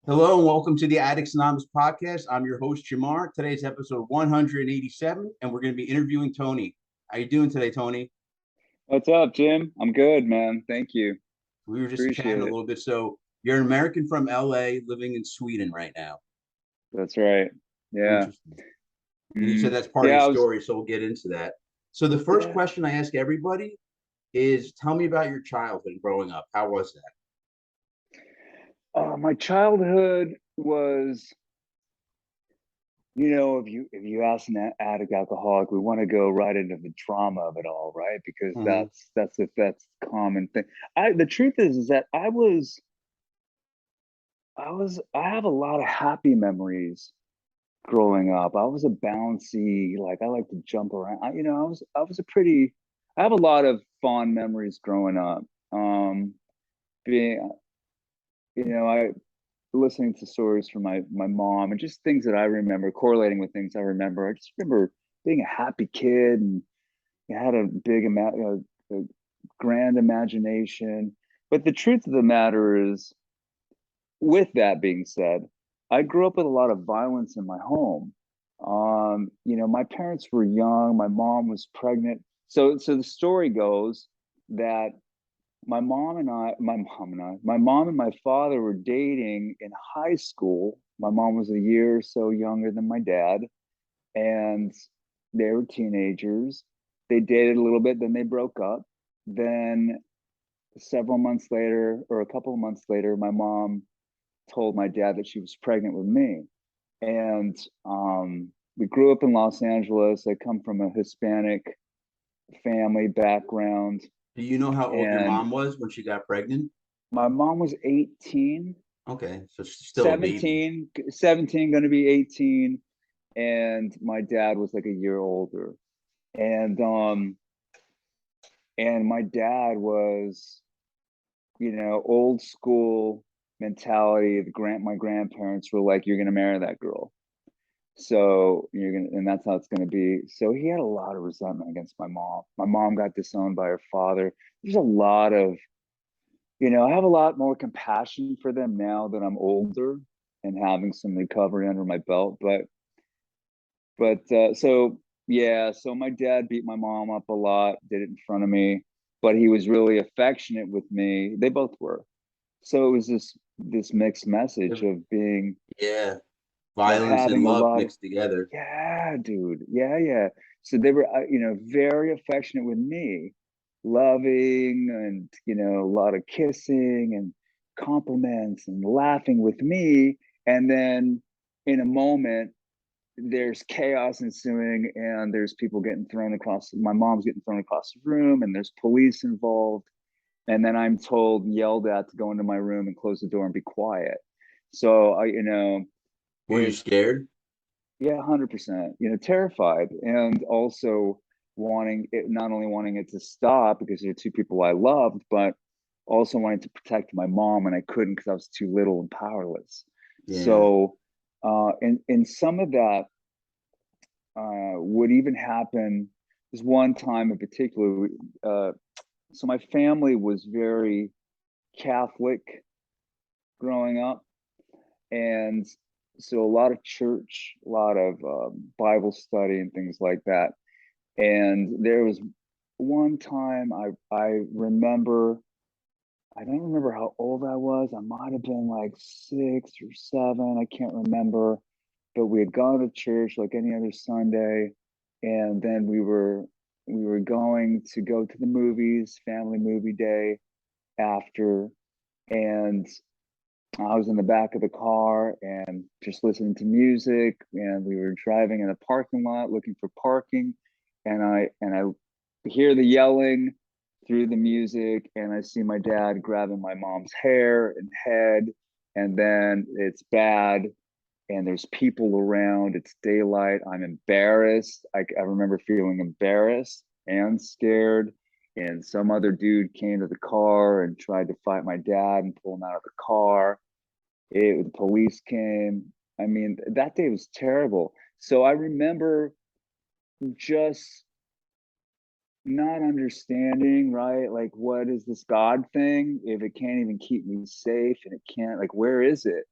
Hello and welcome to the Addicts Anonymous podcast. I'm your host, Jamar. Today's episode 187, and we're going to be interviewing Tony. How you doing today, Tony? What's up, Jim? I'm good, man. Thank you. We were just chatting Appreciate a it. little bit. So you're an American from LA living in Sweden right now. That's right. Yeah. Interesting. And you said that's part of Yeah, your I was, story, so we'll get into that. So the first yeah. question I ask everybody is tell me about your childhood growing up. How was that? My childhood was, if you ask an addict alcoholic, we want to go right into the drama of it all, right? Because Mm-hmm. that's a common thing. The truth is that I have a lot of happy memories growing up. I was a bouncy, like I like to jump around. I have a lot of fond memories growing up. Being, I listening to stories from my mom and just things that I remember, correlating with things I remember. I just remember being a happy kid and I had a a grand imagination. But the truth of the matter is, with that being said, I grew up with a lot of violence in my home. My parents were young. My mom was pregnant. So the story goes that my mom and my father were dating in high school. My mom was a year or so younger than my dad, and they were teenagers. They dated a little bit, then they broke up. Then several months later, or a couple of months later, my mom told my dad that she was pregnant with me. And we grew up in Los Angeles. I come from a Hispanic family background, Do you know how old your and mom was when she got pregnant? my mom was 18, Okay, so she's still a baby. 17, going to be 18, and my dad was like a year older. And my dad was, old school mentality. My grandparents were like, you're going to marry that girl. So and that's how it's going to be. So he had a lot of resentment against my mom. My mom got disowned by her father. There's a lot of, I have a lot more compassion for them now that I'm older and having some recovery under my belt. So yeah, so my dad beat my mom up a lot, did it in front of me, but he was really affectionate with me. They both were. So it was this mixed message Yeah, violence and having a love lot of, mixed together. yeah, dude. Yeah, yeah. So they were, very affectionate with me, loving and, a lot of kissing and compliments and laughing with me. And then in a moment, there's chaos ensuing and there's people getting thrown across. My mom's getting thrown across the room and there's police involved. And then I'm told, yelled at to go into my room and close the door and be quiet. So Were you it's, scared? yeah, 100%, terrified, and also wanting it, not only wanting it to stop because they're two people I loved, but also wanting to protect my mom, and I couldn't because I was too little and powerless. Yeah. So, and some of that would even happen. There's one time in particular. Uh, so my family was very Catholic growing up, and so a lot of church, a lot of Bible study and things like that. And there was one time I remember, I don't remember how old I was. I might have been like 6 or 7. I can't remember. But we had gone to church like any other Sunday, and then we were going to go to the movies, family movie day after, and I was in the back of the car and just listening to music, and we were driving in a parking lot looking for parking, and I hear the yelling through the music, and I see my dad grabbing my mom's hair and head, and then it's bad, and there's people around. It's daylight. I'm embarrassed. I remember feeling embarrassed and scared. And some other dude came to the car and tried to fight my dad and pull him out of the car. The police came. I mean, that day was terrible. So I remember just not understanding, right? Like, what is this God thing? If it can't even keep me safe and it can't, like, where is it?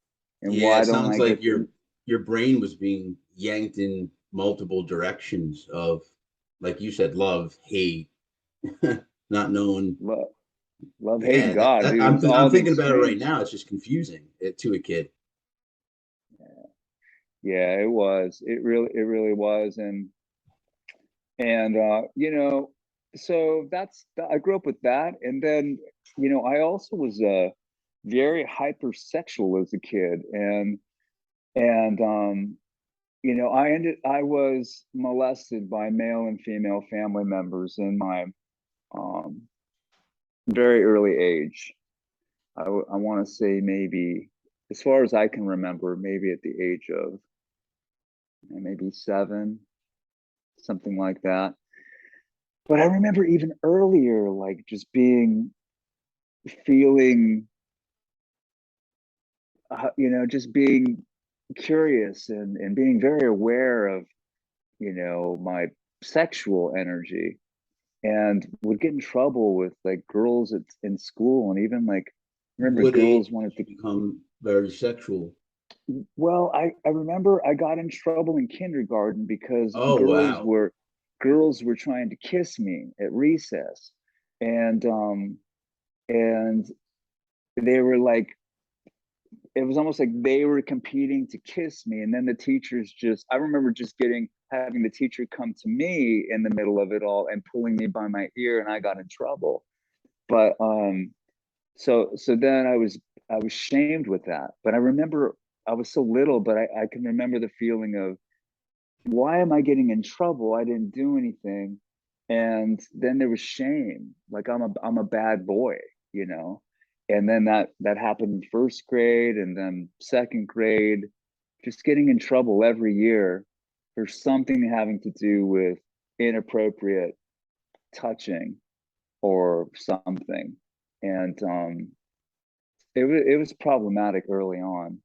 And Yeah, why it don't sounds I like get to your brain was being yanked in multiple directions of, like you said, love, hate, not knowing. love, love, hate, and Yeah, God, dude? It was I'm all the thinking about it right extremes. now. It's just confusing to a kid. Yeah, it was. It really was. And so I grew up with that. And then, I also was very hypersexual as a kid. And I was molested by male and female family members in my um, very early age. I want to say maybe, as far as I can remember, maybe at the age of maybe 7, something like that. But I remember even earlier, like just feeling, just being curious and being very aware of, my sexual energy, and would get in trouble with like girls in school. And even like, I remember What girls age did wanted to, you become very sexual? well, I remember I got in trouble in kindergarten because Oh, wow. girls were trying to kiss me at recess. And and they were like, it was almost like they were competing to kiss me. And then the teachers just, I remember just having the teacher come to me in the middle of it all and pulling me by my ear, and I got in trouble. But so then I was shamed with that. But I remember I was so little, but I can remember the feeling of, why am I getting in trouble? I didn't do anything. And then there was shame, like I'm a bad boy, you know. And then that happened in first grade, and then second grade, just getting in trouble every year for something having to do with inappropriate touching or something. And it was problematic early on,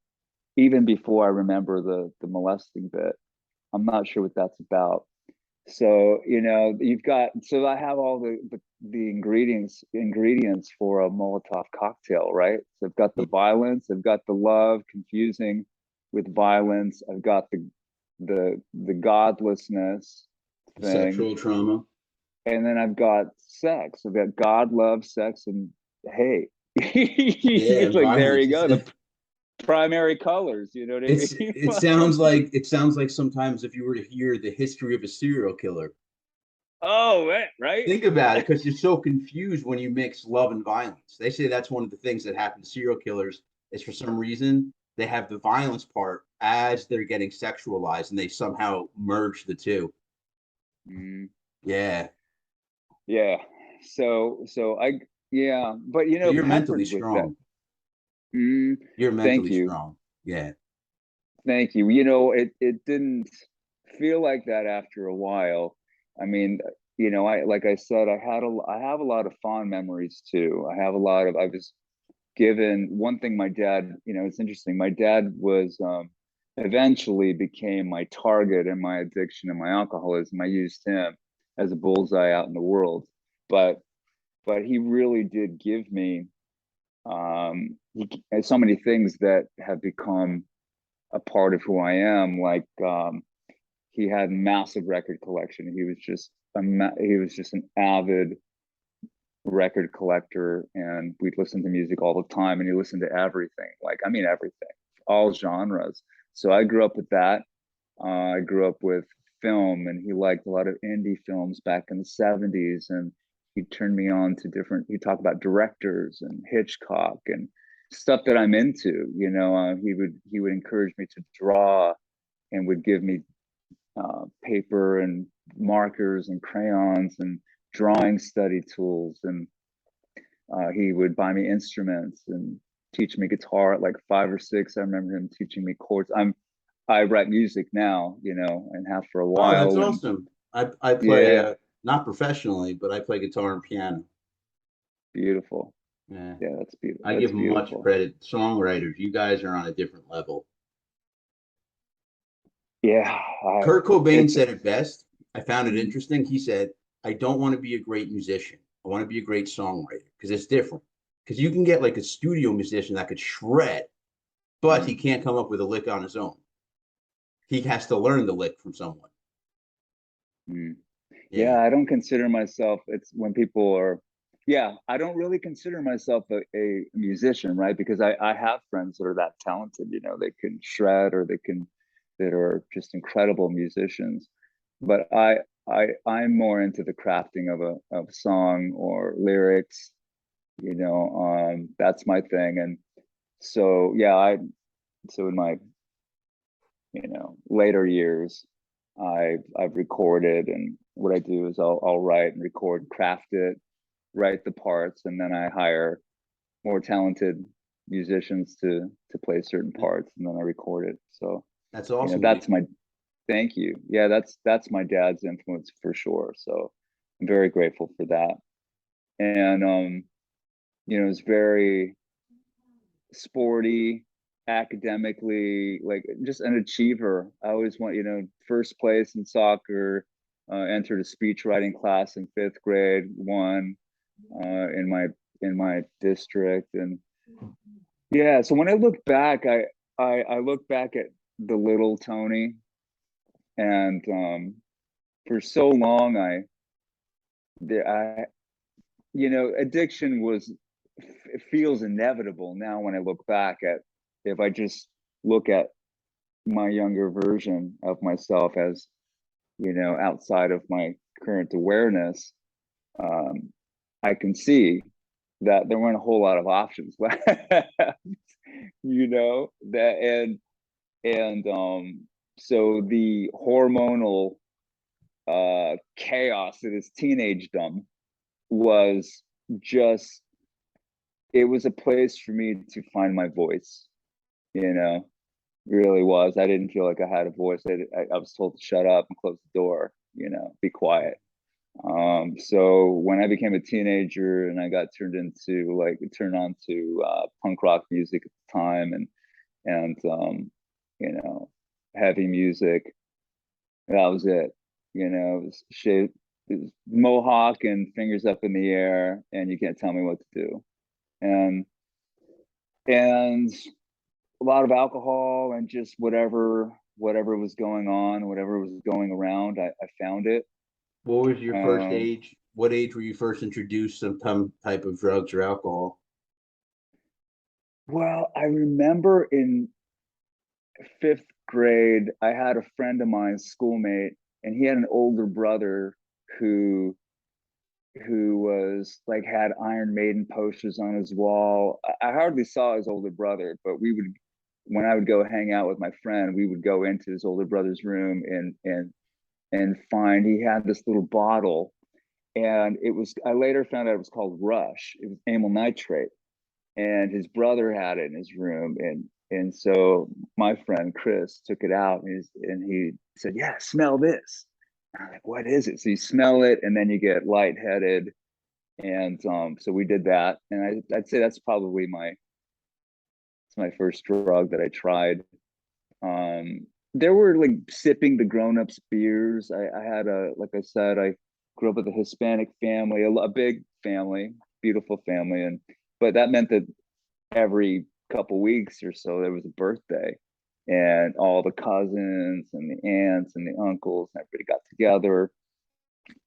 even before I remember the molesting bit. I'm not sure what that's about. So, so I have all the ingredients for a Molotov cocktail, right? So I've got the violence, I've got the love confusing with violence, I've got the godlessness thing, Sexual trauma. and then I've got sex. I've got God, love, sex, and hate. Yeah, It's and like, there violence. you go. The primary colors, you know what I mean? It sounds like sometimes if you were to hear the history of a serial killer, Oh, right. think about it, because you're so confused when you mix love and violence. They say that's one of the things that happen to serial killers is, for some reason, they have the violence part as they're getting sexualized, and they somehow merge the two. Mm, Yeah. yeah. Yeah, but But you're mentally peppered with that. strong. Mm, You're thank mentally you. strong. Yeah. Thank you. It didn't feel like that after a while. I mean, like I said, I have a lot of fond memories too. I was given one thing. My dad, it's interesting. My dad was eventually became my target in my addiction and my alcoholism. I used him as a bullseye out in the world. But he really did give me so many things that have become a part of who I am. Like, he had massive record collection. He was just an avid record collector, and we'd listen to music all the time, and he listened to everything. Like, I mean, everything, all genres. So I grew up with that. I grew up with film, and he liked a lot of indie films back in the 70s. And he turned me on to he talked about directors and Hitchcock and stuff that I'm into. He would encourage me to draw, and would give me paper and markers and crayons and drawing study tools. And he would buy me instruments and teach me guitar at like 5 or 6. I remember him teaching me chords. I write music now, and have for a Oh, that's while. And awesome. I play yeah, not professionally, but I play guitar and piano. beautiful. Yeah. Yeah, that's beautiful. I That's give them much beautiful. credit. Songwriters, you guys are on a different level. Yeah, Kurt Cobain it's said it best. I found it mm, interesting. He said, I don't want to be a great musician. I want to be a great songwriter, because it's different. Because you can get like a studio musician that could shred, but he can't come up with a lick on his own. He has to learn the lick from someone. Mm. Yeah. Yeah, I don't consider myself, it's when people are, yeah, I don't really consider myself a musician, right? Because I have friends that are that talented, you know, they can shred or they can, that are just incredible musicians. But I'm more into the crafting of a song or lyrics, you know, that's my thing. And so, yeah, so in my, you know, later years, I've recorded, and what I do is I'll write and record, craft it, write the parts, and then I hire more talented musicians to play certain parts, and then I record it. So, That's you know, awesome, dude. that's my, thank you. Yeah, that's my dad's influence for sure. So I'm very grateful for that. And you know, it's very sporty, academically, like just an achiever. I always want, you know, first place in soccer, entered a speech writing class in fifth grade, won in my district. And yeah, so when I look back, I look back at the little Tony, and for so long I you know, addiction was, it feels inevitable now when I look back at, if I just look at my younger version of myself as, you know, outside of my current awareness, um, I can see that there weren't a whole lot of options left, you know, that, and so the hormonal chaos that is teenagedom was just, it was a place for me to find my voice, you know, really was. I didn't feel like I had a voice. I was told to shut up and close the door, you know, be quiet. So when I became a teenager and I got turned on to punk rock music at the time, and you know, heavy music, that was it. You know, it was shit, it was mohawk and fingers up in the air, and you can't tell me what to do. And and a lot of alcohol and just whatever was going on, whatever was going around, I found it. What was your first Um, age? What age were you first introduced to some type of drugs or alcohol? well, I remember in fifth grade, I had a friend of mine, schoolmate, and he had an older brother who was like, had Iron Maiden posters on his wall. I hardly saw his older brother, but we would, when I would go hang out with my friend, we would go into his older brother's room and find he had this little bottle, and it was, I later found out it was called Rush. It was amyl nitrate, and his brother had it in his room, and so my friend Chris took it out, and he said, "Yeah, smell this." And I'm like, "What is it?" So you smell it, and then you get lightheaded, and so we did that, and I'd say that's probably it's my first drug that I tried. There were like sipping the grown-ups beers. I had a, like I said, I grew up with a Hispanic family, a big family, beautiful family, and but that meant that every couple weeks or so there was a birthday, and all the cousins and the aunts and the uncles and everybody got together,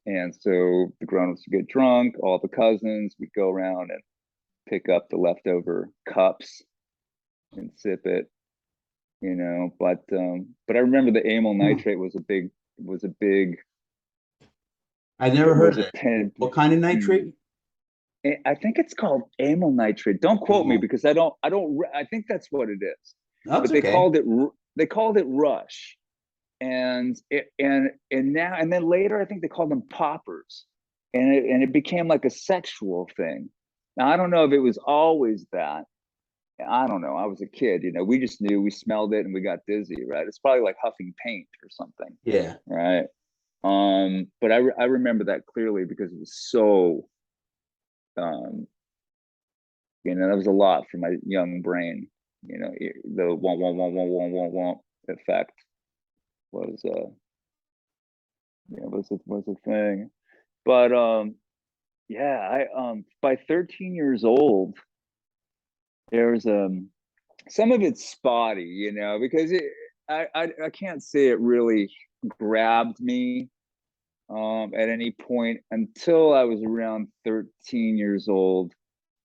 and so the grown-ups would get drunk, all the cousins would go around and pick up the leftover cups and sip it, you know. But I remember the amyl nitrate was a big I never heard was of a that. pen. What kind of nitrate? I think it's called amyl nitrate. Don't quote me Oh, because I think that's what it is. that's But okay. they called it Rush, and now, and then later I think they called them poppers, and it became like a sexual thing. Now I don't know if it was always that. I don't know. I was a kid, you know. We just knew, we smelled it and we got dizzy, right? It's probably like huffing paint or something, Yeah. right? But I remember that clearly because it was so, um, you know, that was a lot for my young brain. You know, the one effect was yeah, was a thing. But yeah, I by 13 years old, there was some of it's spotty, because I can't say it really grabbed me at any point until I was around 13 years old.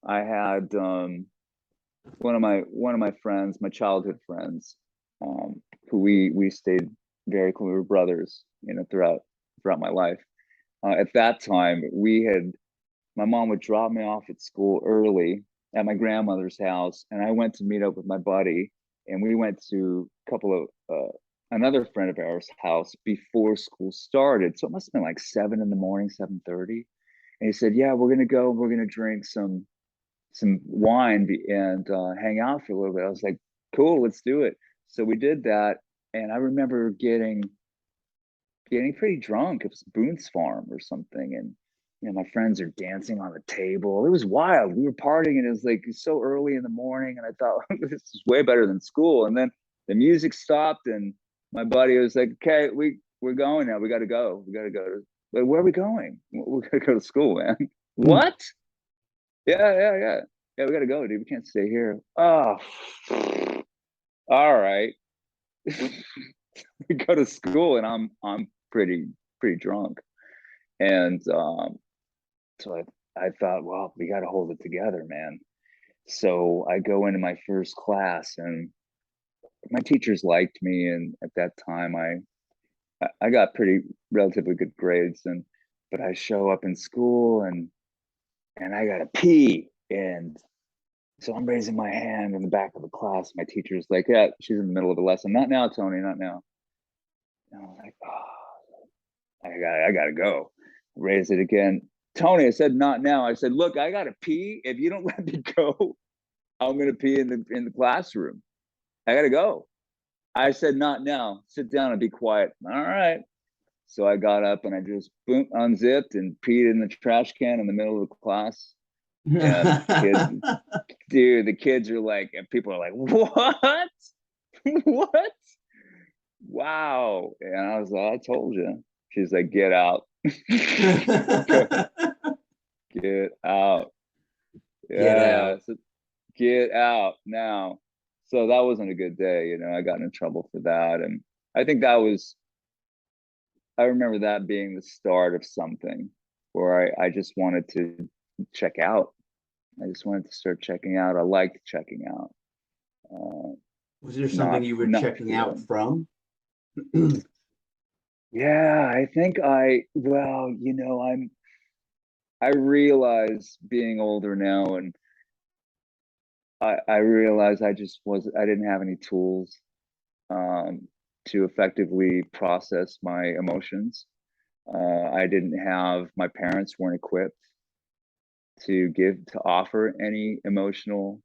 I had one of my friends, my childhood friends, who we stayed very close. We were brothers, throughout my life. At that time, my mom would drop me off at school early at my grandmother's house, and I went to meet up with my buddy, and we went to a couple of another friend of ours' house before school started. So it must have been like 7 in the morning, 7:30. And he said, "Yeah, we're gonna go. We're gonna drink some wine and hang out for a little bit." I was like, "Cool, let's do it." So we did that, and I remember getting pretty drunk. It was Boone's Farm or something, and my friends are dancing on the table. It was wild. We were partying, and it was like so early in the morning, and I thought this is way better than school. And then the music stopped, and my buddy was like, "Okay, we're going now. We got to go. We got to go to like, where are we going? We got to go to school, man." What? Yeah. We got to go, dude. We can't stay here. Oh, all right. We go to school, and I'm pretty drunk, and so I thought, well, we got to hold it together, man. So I go into my first class, and my teachers liked me, and at that time I got pretty relatively good grades, but I show up in school, and I gotta pee, and so I'm raising my hand in the back of the class. My teacher's like, "Yeah, she's in the middle of a lesson. Not now, Tony, not now." And I'm like, "Oh, I gotta go." Raise it again. "Tony," I said, "Not now." I said, "Look, I gotta pee. If you don't let me go, I'm gonna pee in the classroom. I gotta go." I said, "Not now. Sit down and be quiet." "All right." So I got up, and I just boom, unzipped and peed in the trash can in the middle of the class. And the kids are like, and people are like, "What? What? Wow." And I was like, "I told you." She's like, "Get out." Get out. Get Yeah. out. So get out now. So that wasn't a good day. I got in trouble for that. And I think I remember that being the start of something where I just wanted to check out. I just wanted to start checking out. I liked checking out. Was there something Not you were not checking out feeling. from? Yeah, I think I realize being older now, and I realize I didn't have any tools to effectively process my emotions. I didn't have My parents weren't equipped to offer any emotional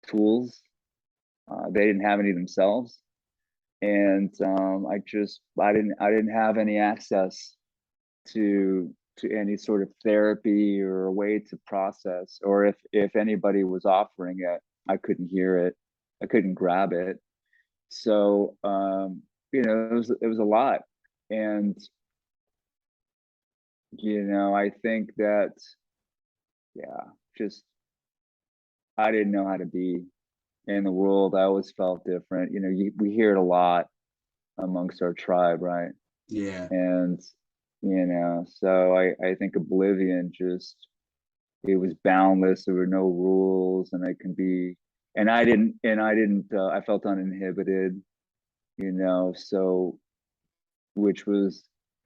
tools. They didn't have any themselves, and I didn't have any access to any sort of therapy or a way to process, or if anybody was offering it, I couldn't hear it, I couldn't grab it. So it was a lot. And I think that, yeah, just I didn't know how to be in the world. I always felt different. We hear it a lot amongst our tribe, right? Yeah. And so I think oblivion, just it was boundless. There were no rules, and I felt uninhibited, so, which was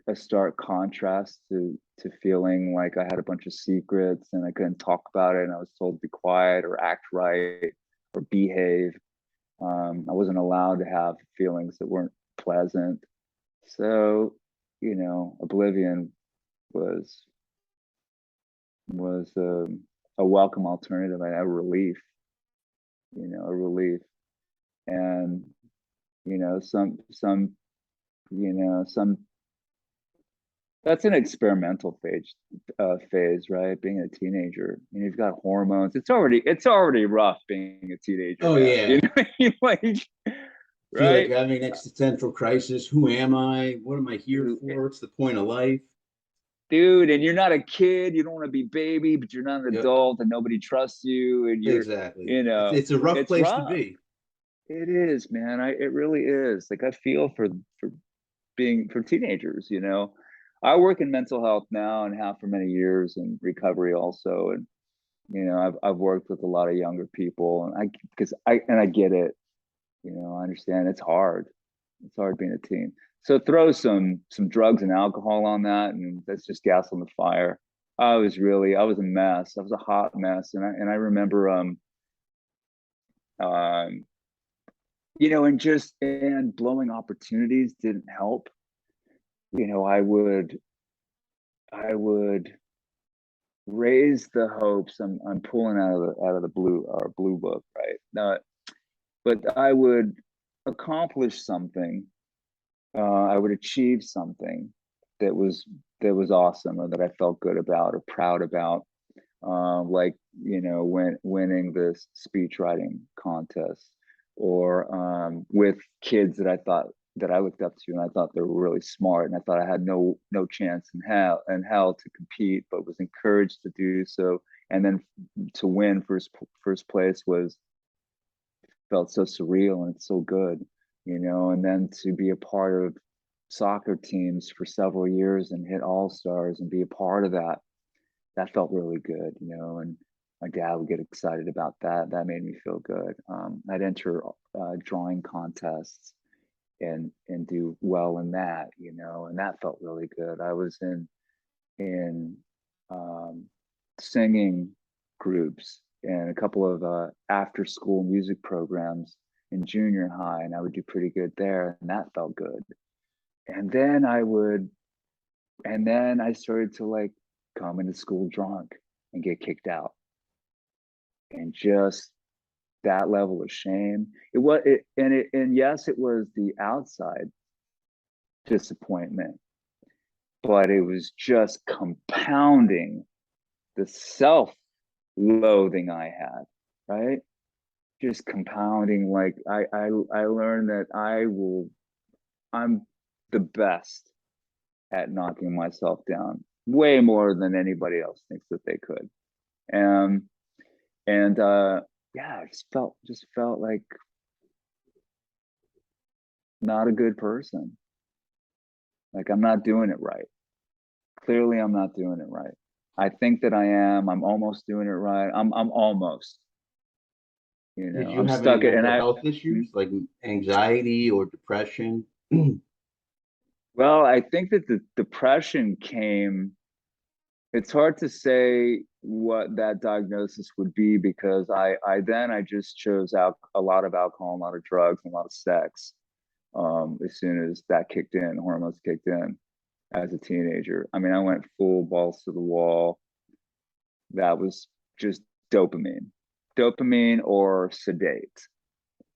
a stark contrast to feeling like I had a bunch of secrets and I couldn't talk about it, and I was told to be quiet or act right or behave. I wasn't allowed to have feelings that weren't pleasant. So, oblivion was was a welcome alternative, and a relief. A relief. And some that's an experimental phase, right? Being a teenager, you've got hormones. It's already rough being a teenager, Oh man. yeah. Like, Feel like right? you're having an existential crisis. Who am I? What am I here for? What's the point of life? Dude, and you're not a kid. You don't want to be baby, but you're not an Yep. adult, and nobody trusts you, and Exactly. you It's know it's a rough it's place to rough. be. It is, man. It really is. Like I feel for being for teenagers, you know. I work in mental health now and have for many years in recovery also. And you know, I've worked with a lot of younger people and I get it, you know, I understand it's hard. It's hard being a teen. So throw some drugs and alcohol on that and that's just gas on the fire. I was a mess. I was a hot mess. And I remember um you know, and blowing opportunities didn't help. You know, I would raise the hopes. I'm pulling out of the blue book, right? No, but I would accomplish something. I would achieve something that was that was awesome, or that I felt good about or proud about. Like you know, winning this speech writing contest, or with kids that I thought that I looked up to, and I thought they were really smart, and I thought I had no chance in hell to compete, but was encouraged to do so, and then to win first place was felt so surreal and it's so good, you know, and then to be a part of soccer teams for several years and hit all stars and be a part of that, that felt really good, you know, and my dad would get excited about that. That made me feel good. I'd enter drawing contests and do well in that, you know, and that felt really good. I was in um, singing groups and a couple of after school music programs in junior high, and I would do pretty good there, and that felt good. And then I started to like come into school drunk and get kicked out, and just that level of shame. And yes, it was the outside disappointment, but it was just compounding the self loathing I had, right? Just compounding. Like I learned that I'm the best at knocking myself down way more than anybody else thinks that they could. Um and yeah, I just felt like not a good person. Like I'm not doing it right. Clearly I'm not doing it right. I think that I am. I'm almost doing it right. I'm almost, you Did know, you I'm have any stuck at and mental I health issues like anxiety or depression? well, I think that the depression came, it's hard to say what that diagnosis would be because I just chose out a lot of alcohol, a lot of drugs, and a lot of sex. As soon as that kicked in, hormones kicked in as a teenager. I mean, I went full balls to the wall. That was just dopamine, dopamine or sedate.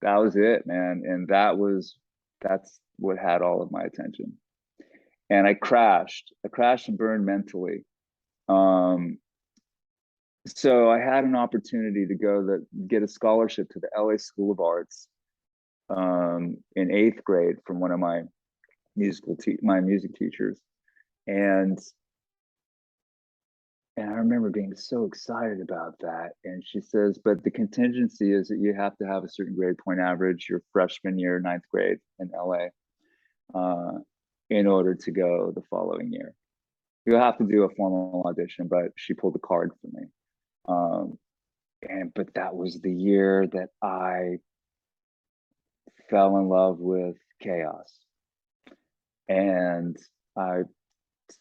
That was it, man. And that's what had all of my attention. And I crashed. I crashed and burned mentally. Um, so I had an opportunity to get a scholarship to the LA School of Arts in eighth grade from one of my my music teachers, and and I remember being so excited about that. And she says, but the contingency is that you have to have a certain grade point average your freshman year, ninth grade in LA, in order to go the following year. You'll have to do a formal audition, but she pulled the card for me. Um, but that was the year that I fell in love with chaos, and I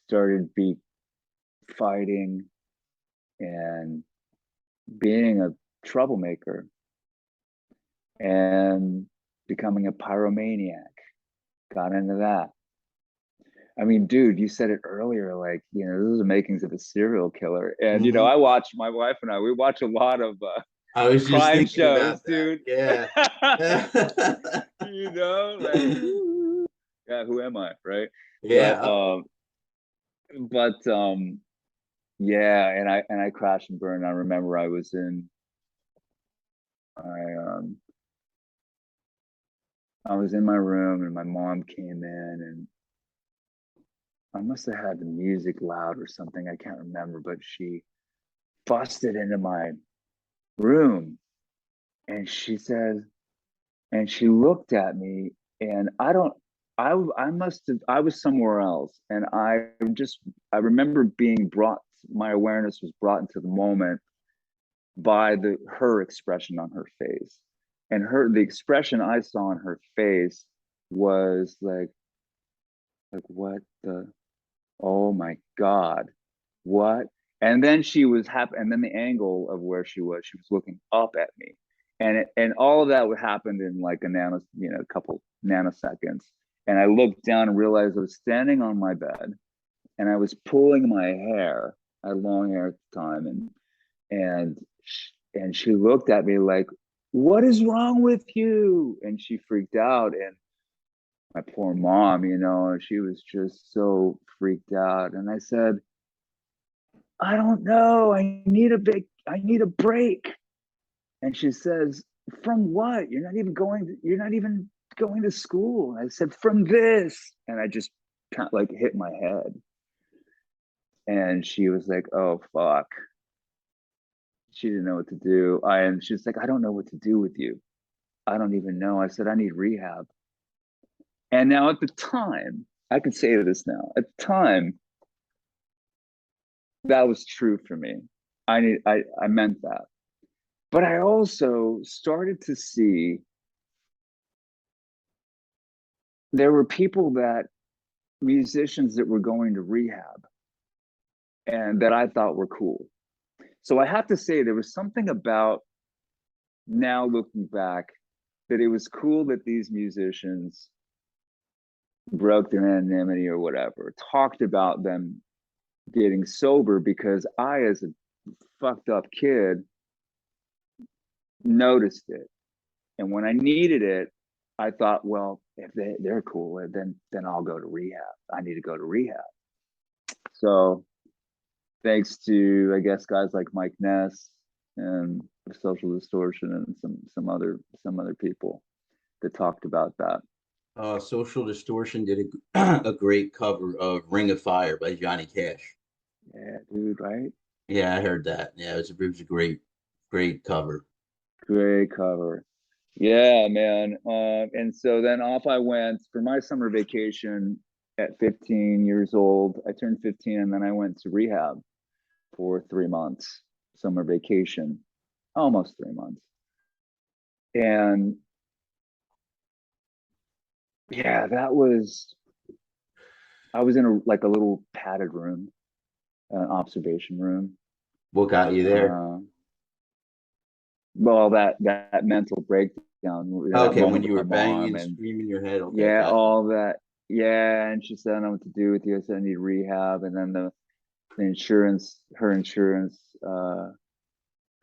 started be fighting and being a troublemaker and becoming a pyromaniac. Got into that. I mean, dude, you said it earlier, like, you know, this is the makings of a serial killer. And, you know, Mhm. I watch my wife and we watch a lot of I was just crime thinking shows, about that. dude. Yeah. You know, like, yeah, who am I? Right. But, Yeah. but, yeah. And I crashed and burned. I remember I, I was in my room and my mom came in and I must have had the music loud or something. I can't remember, but she busted into my room and she says, And she looked at me, and I must have, I was somewhere else. And I remember being brought, my awareness was brought into the moment by her expression on her face. And the expression I saw on her face was like, what the, oh my God, what? And then she was happy. And then the angle of where she was looking up at me. And all of that would happen in like a couple nanoseconds. And I looked down and realized I was standing on my bed and I was pulling my hair. I had long hair at the time. And, and she looked at me like, what is wrong with you? And she freaked out. And my poor mom, she was just so freaked out. And I said, I don't know. I need a break. And she says, from what? You're not even going to school. And I said, from this. And I just kind of like hit my head. And she was like, oh, fuck. She didn't know what to do. And she was like, I don't know what to do with you. I don't even know. I said, I need rehab. And now at the time, I can say this now. At the time, that was true for me. I meant that. But I also started to see there were musicians that were going to rehab and that I thought were cool. So I have to say there was something about, now looking back, that it was cool that these musicians broke their anonymity or whatever, talked about them getting sober, because I, as a fucked up kid, noticed it. And when I needed it, I thought, well, if they're cool, then I'll go to rehab. I need to go to rehab. So thanks to, I guess, guys like Mike Ness and Social Distortion and some other people that talked about that. Social Distortion did a great cover of Ring of Fire by Johnny Cash. Yeah, dude, right? Yeah, I heard that. Yeah, it was a great cover. Great cover. Yeah, man. And so then off I went for my summer vacation at 15 years old. I turned 15 and then I went to rehab for 3 months, summer vacation, almost 3 months. And yeah, I was in a little padded room, an observation room. What got you there? Uh, well, that mental breakdown, that Okay, when moment you with my were banging mom, and and screaming your head. Okay, yeah, gotcha. all that. Yeah, and she said, I don't know what to do with you. I said, I need rehab. And then her insurance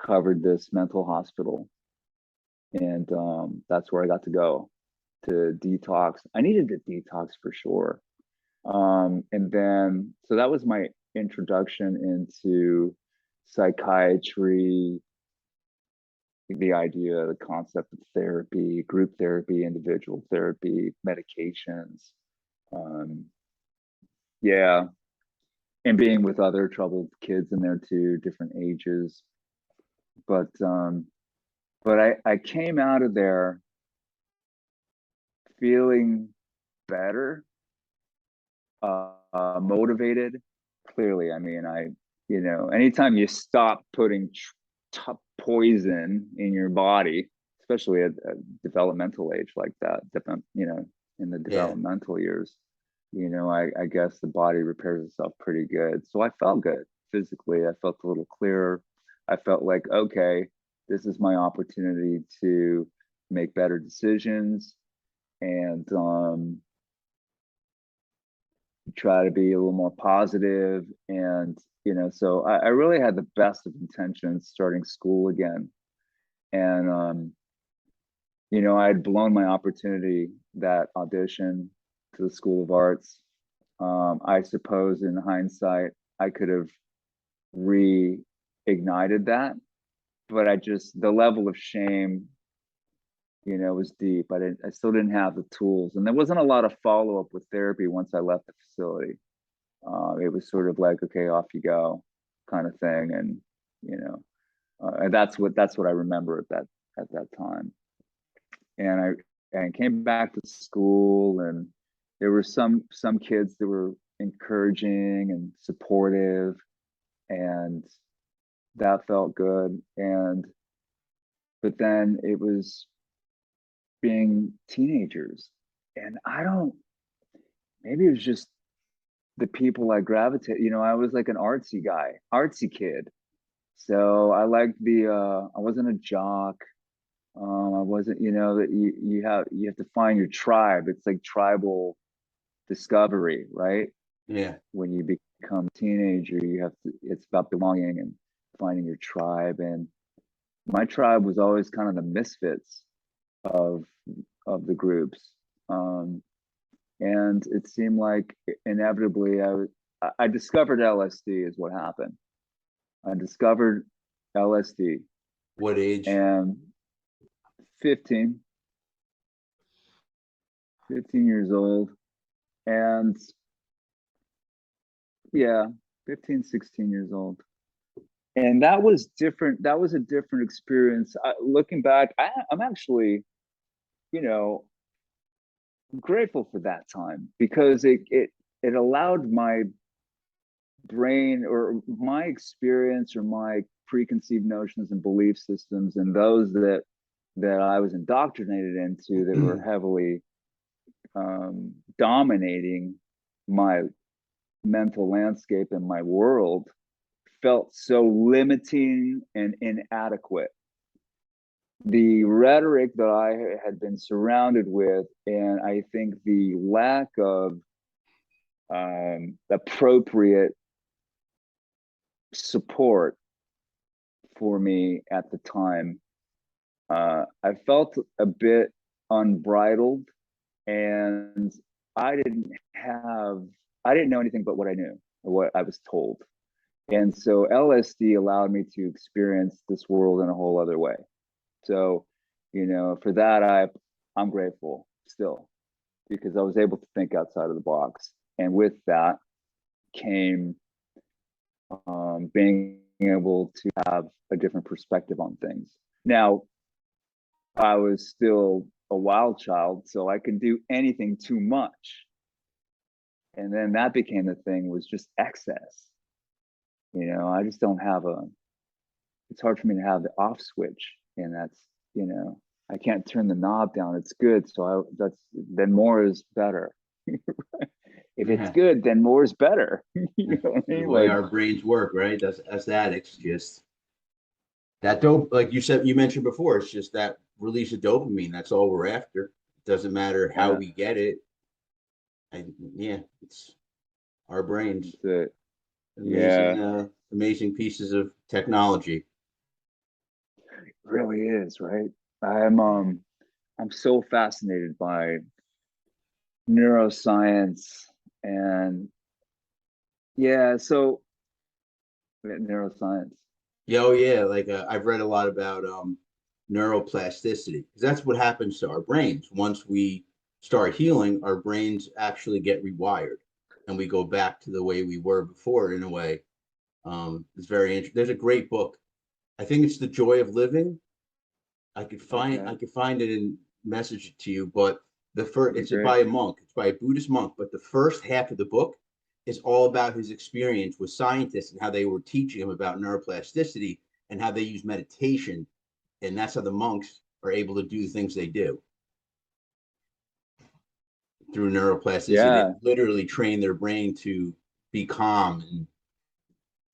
covered this mental hospital. And that's where I got to go to detox. I needed a detox for sure. And then, so that was my introduction into psychiatry, the idea, the concept of therapy, group therapy, individual therapy, medications. Um, yeah, and being with other troubled kids in there too, different ages. But I came out of there feeling better, motivated. Clearly, I mean, anytime you stop putting poison in your body, especially at a developmental age like that, in the Yeah. developmental years, I guess the body repairs itself pretty good. So I felt good physically. I felt a little clearer. I felt like, okay, this is my opportunity to make better decisions and try to be a little more positive. And, so I really had the best of intentions starting school again. And, I had blown my opportunity, that audition to the School of Arts. I suppose in hindsight, I could have reignited that, but the level of shame, was deep. I still didn't have the tools, and there wasn't a lot of follow up with therapy once I left the facility. It was sort of like, okay, off you go, kind of thing, and and that's what I remember at that time. and I came back to school, and there were some kids that were encouraging and supportive, and that felt good. And but then it was being teenagers, and I don't, maybe it was just the people I gravitate. I was like an artsy guy, artsy kid. So I liked I wasn't a jock. I wasn't, that you have to find your tribe. It's like tribal discovery, right? Yeah. When you become a teenager, it's about belonging and finding your tribe. And my tribe was always kind of the misfits of the groups. And it seemed like inevitably I discovered LSD is what happened. I discovered LSD What age? and 15, 15 years old. And yeah, 15, 16 years old. And that was different. That was a different experience. Looking back, I'm actually, you know, grateful for that time, because it allowed my brain, or my experience, or my preconceived notions and belief systems, and those that I was indoctrinated into, that were heavily dominating my mental landscape and my world, felt so limiting and inadequate. The rhetoric that I had been surrounded with, and I think the lack of appropriate support for me at the time, I felt a bit unbridled, and I didn't I didn't know anything but what I knew, or what I was told. And so LSD allowed me to experience this world in a whole other way. So, for that, I'm grateful still, because I was able to think outside of the box. And with that came being able to have a different perspective on things. Now, I was still a wild child, so I could do anything too much. And then that became the thing, was just excess. I just don't have it's hard for me to have the off switch. And that's, I can't turn the knob down. It's good. So then more is better. If it's good, then more is better. You know what I The mean? way Like, our brains work, right? That's addicts. Just that dope, like you mentioned before, it's just that release of dopamine. That's all we're after. It doesn't matter how yeah, we get it. And yeah, it's our brains. that's it. Amazing, Yeah, amazing pieces of technology. it really is, right? I'm so fascinated by neuroscience, and yeah, so neuroscience. Yeah, oh yeah, like I've read a lot about neuroplasticity, because that's what happens to our brains. Once we start healing, our brains actually get rewired, and we go back to the way we were before. In a way, it's very interesting. There's a great book. I think it's The Joy of Living. I Okay, could find it and message it to you. But the first, that'd be it's great. by a monk. It's by a Buddhist monk. But the first half of the book is all about his experience with scientists and how they were teaching him about neuroplasticity and how they use meditation, and that's how the monks are able to do the things they do through neuroplasticity. They Yeah, literally train their brain to be calm. And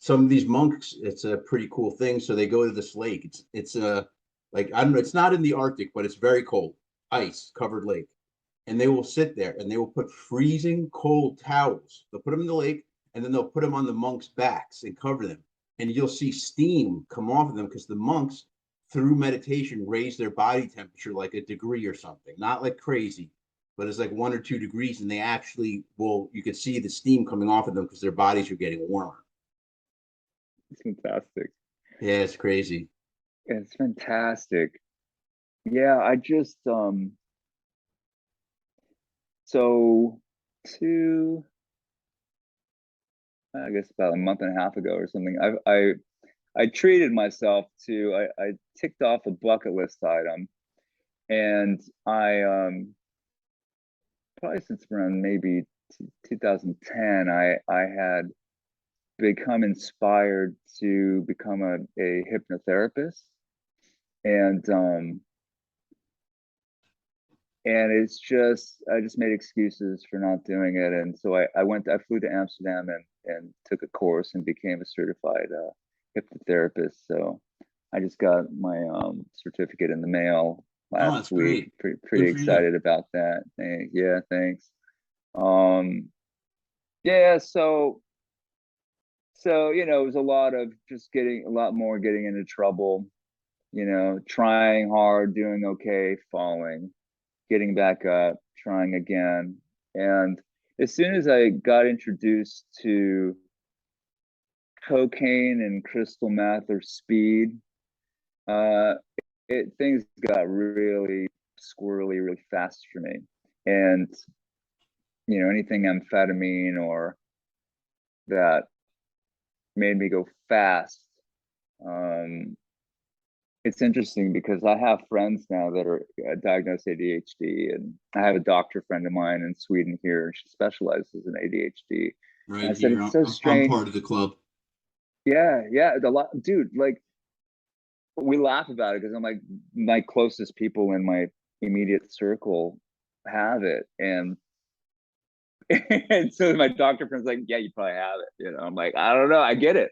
some of these monks, it's a pretty cool thing. So they go to this lake. It's a, like, I don't know, it's not in the Arctic, but it's very cold, ice covered lake. And they will sit there and they will put freezing cold towels. They'll put them in the lake, and then they'll put them on the monks' backs and cover them. And you'll see steam come off of them, because the monks, through meditation, raise their body temperature like a degree or something. Not like crazy, but it's like 1 or 2 degrees. And they actually will, you could see the steam coming off of them because their bodies are getting warmer. it's fantastic. Yeah, it's crazy. It's fantastic. Yeah, I just so two, I guess about a month and a half ago or something, I treated myself to, I ticked off a bucket list item, And I probably since around maybe 2010, I had become inspired to become a hypnotherapist, and it's just I just made excuses for not doing it, and so I flew to Amsterdam and took a course and became a certified hypnotherapist. So I just got my certificate in the mail Oh, last that's week. great. Pretty Good for you. excited about that. Yeah, thanks. Um, yeah, so it was a lot of just getting a lot more getting into trouble, trying hard, doing okay, falling, getting back up, trying again. And as soon as I got introduced to cocaine and crystal meth or speed, uh, things got really squirrely really fast for me. And anything amphetamine or that made me go fast. Um, it's interesting because I have friends now that are diagnosed ADHD, and I have a doctor friend of mine in Sweden here, and she specializes in ADHD. And I Right said, here. it's so I'm strange. part of the club. Yeah, yeah, the lot, dude. Like we laugh about it because I'm like my closest people in my immediate circle have it, and and so my doctor friend's like, yeah, you probably have it. I'm like, I don't know, I get it,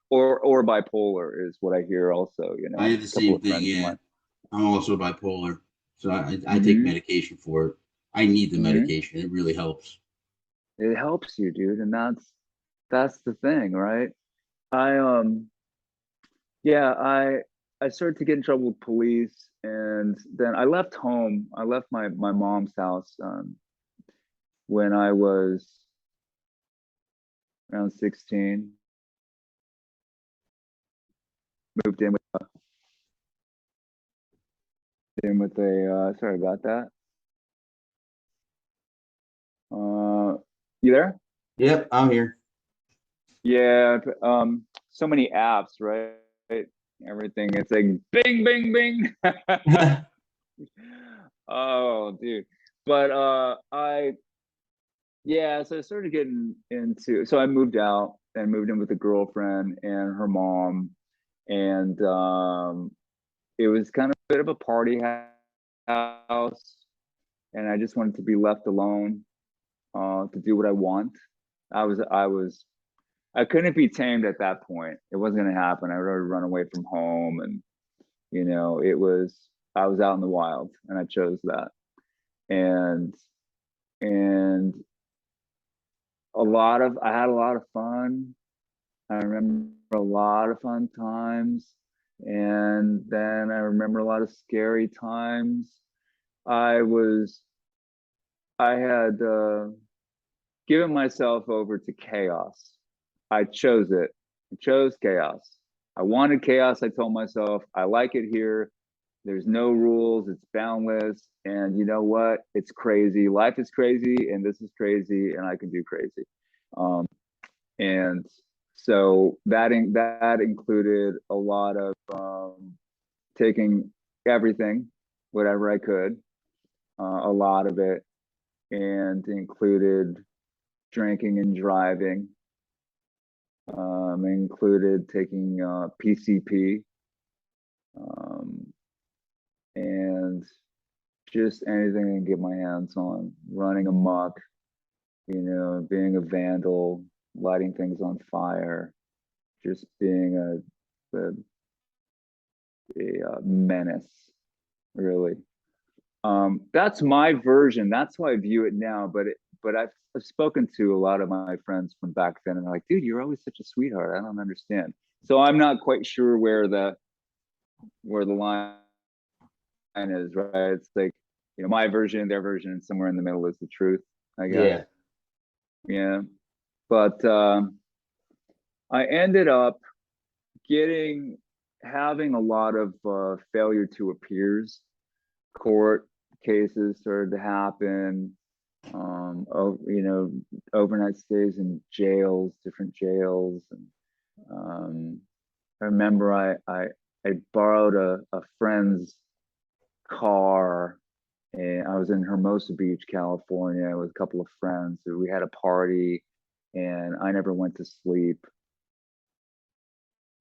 or bipolar is what I hear also. I have the A couple same of thing. friends of Yeah. mine. I'm also bipolar. So I take Mm-hmm. medication for it. I need the Mm-hmm. medication. It really helps. It helps you, dude, and that's the thing, right? I yeah, I started to get in trouble with police, and then I left home. I left my mom's house when I was around 16. Moved in with a sorry about that. You there? Yep, I'm here. Yeah, so many apps, right? Everything, it's like bing, bing, bing. Oh, dude. But yeah, so I started getting into, so I moved out and moved in with a girlfriend and her mom, and it was kind of a bit of a party house, and I just wanted to be left alone to do what I want. I couldn't be tamed at that point. It wasn't going to happen. I would already run away from home, and I was out in the wild, and I chose that. And and I had a lot of fun. I remember a lot of fun times, and then I remember a lot of scary times. I was I had given myself over to chaos. I chose it. I chose chaos. I wanted chaos. I told myself, I like it here. There's no rules. It's boundless. And you know what? It's crazy. Life is crazy, and this is crazy, and I can do crazy. Um, and so that included a lot of taking everything, whatever I could, a lot of it, and included drinking and driving. Included taking PCP, um, and just anything I can get my hands on, running amok, being a vandal, lighting things on fire, just being a menace, really. That's my version. That's how I view it now. But I've spoken to a lot of my friends from back then, and they're like, "Dude, you're always such a sweetheart. I don't understand." So I'm not quite sure where the line is. Right? It's like my version, their version, and somewhere in the middle is the truth, I guess. Yeah. Yeah. But I ended up getting having a lot of failure to appears. Court cases started to happen. Overnight stays in jails, different jails, and I remember I borrowed a friend's car, and I was in Hermosa Beach, California, with a couple of friends. So we had a party, and I never went to sleep.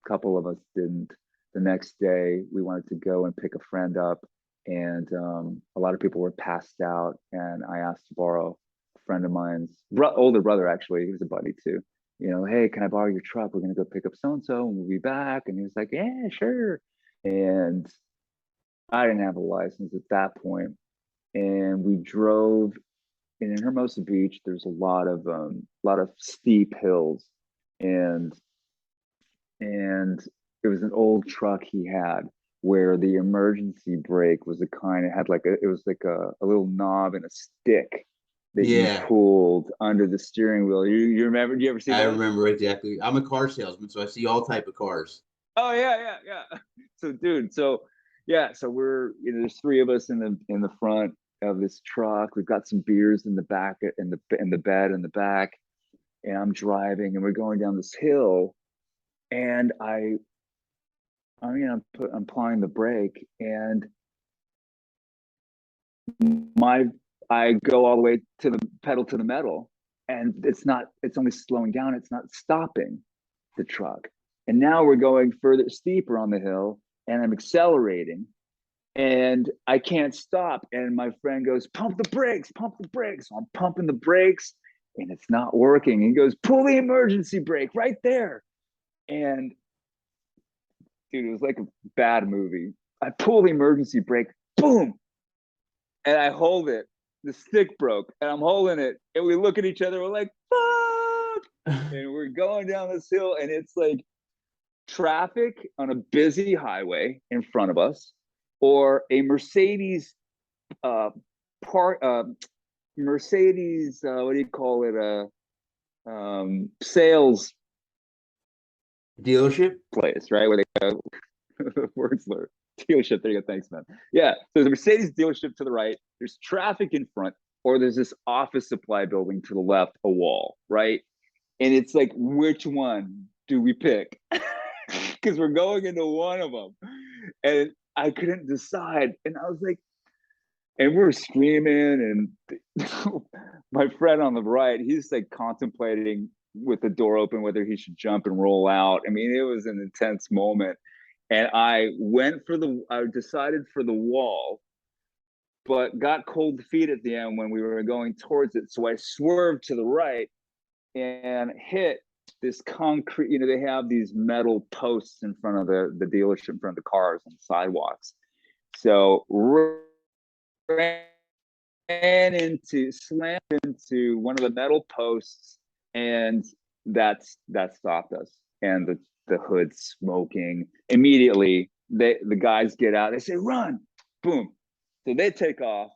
A couple of us didn't. The next day, we wanted to go and pick a friend up, and a lot of people were passed out. And I asked to borrow a friend of mine's older brother, actually, he was a buddy too. You know, hey, can I borrow your truck? We're gonna go pick up so and so, and we'll be back. And he was like, yeah, sure. And I didn't have a license at that point, and we drove. And in Hermosa Beach, there's a lot of steep hills, and and it was an old truck he had where the emergency brake was a kind of had like it was like a little knob and a stick that you Yeah, pulled under the steering wheel. You remember? Do you ever see I those? remember exactly. I'm a car salesman, so I see all type of cars. Oh yeah, yeah. So dude, so yeah, so there's three of us in the front of this truck. We've got some beers in the back in the bed in the back, and I'm driving, and we're going down this hill, and I'm applying the brake, and my I go all the way to the pedal to the metal, and it's only slowing down, it's not stopping the truck. And now we're going further steeper on the hill, and I'm accelerating, and I can't stop. And my friend goes, pump the brakes, pump the brakes. So I'm pumping the brakes, and it's not working. He goes, pull the emergency brake right there. And dude, it was like a bad movie. I pull the emergency brake, boom, and I hold it. The stick broke, and I'm holding it, and we look at each other. We're like, "Fuck!" And we're going down this hill, and it's like traffic on a busy highway in front of us, or a Mercedes uh, part Mercedes. What do you call it? Sales Dealership? place, right? Where they go, words slur. Dealership. There you go. Thanks, man. Yeah. So there's a Mercedes dealership to the right. There's traffic in front, or there's this office supply building to the left, a wall, right? And it's like, which one do we pick? Because we're going into one of them, and I couldn't decide. And I was like, and we're screaming, and my friend on the right, he's like contemplating with the door open whether he should jump and roll out. I mean, it was an intense moment, and I decided for the wall, but got cold feet at the end when we were going towards it. So I swerved to the right and hit this concrete. They have these metal posts in front of the dealership, in front of the cars and sidewalks. So slammed into one of the metal posts, and that stopped us. And the hood smoking. Immediately, the guys get out. They say, "Run!" Boom. So they take off.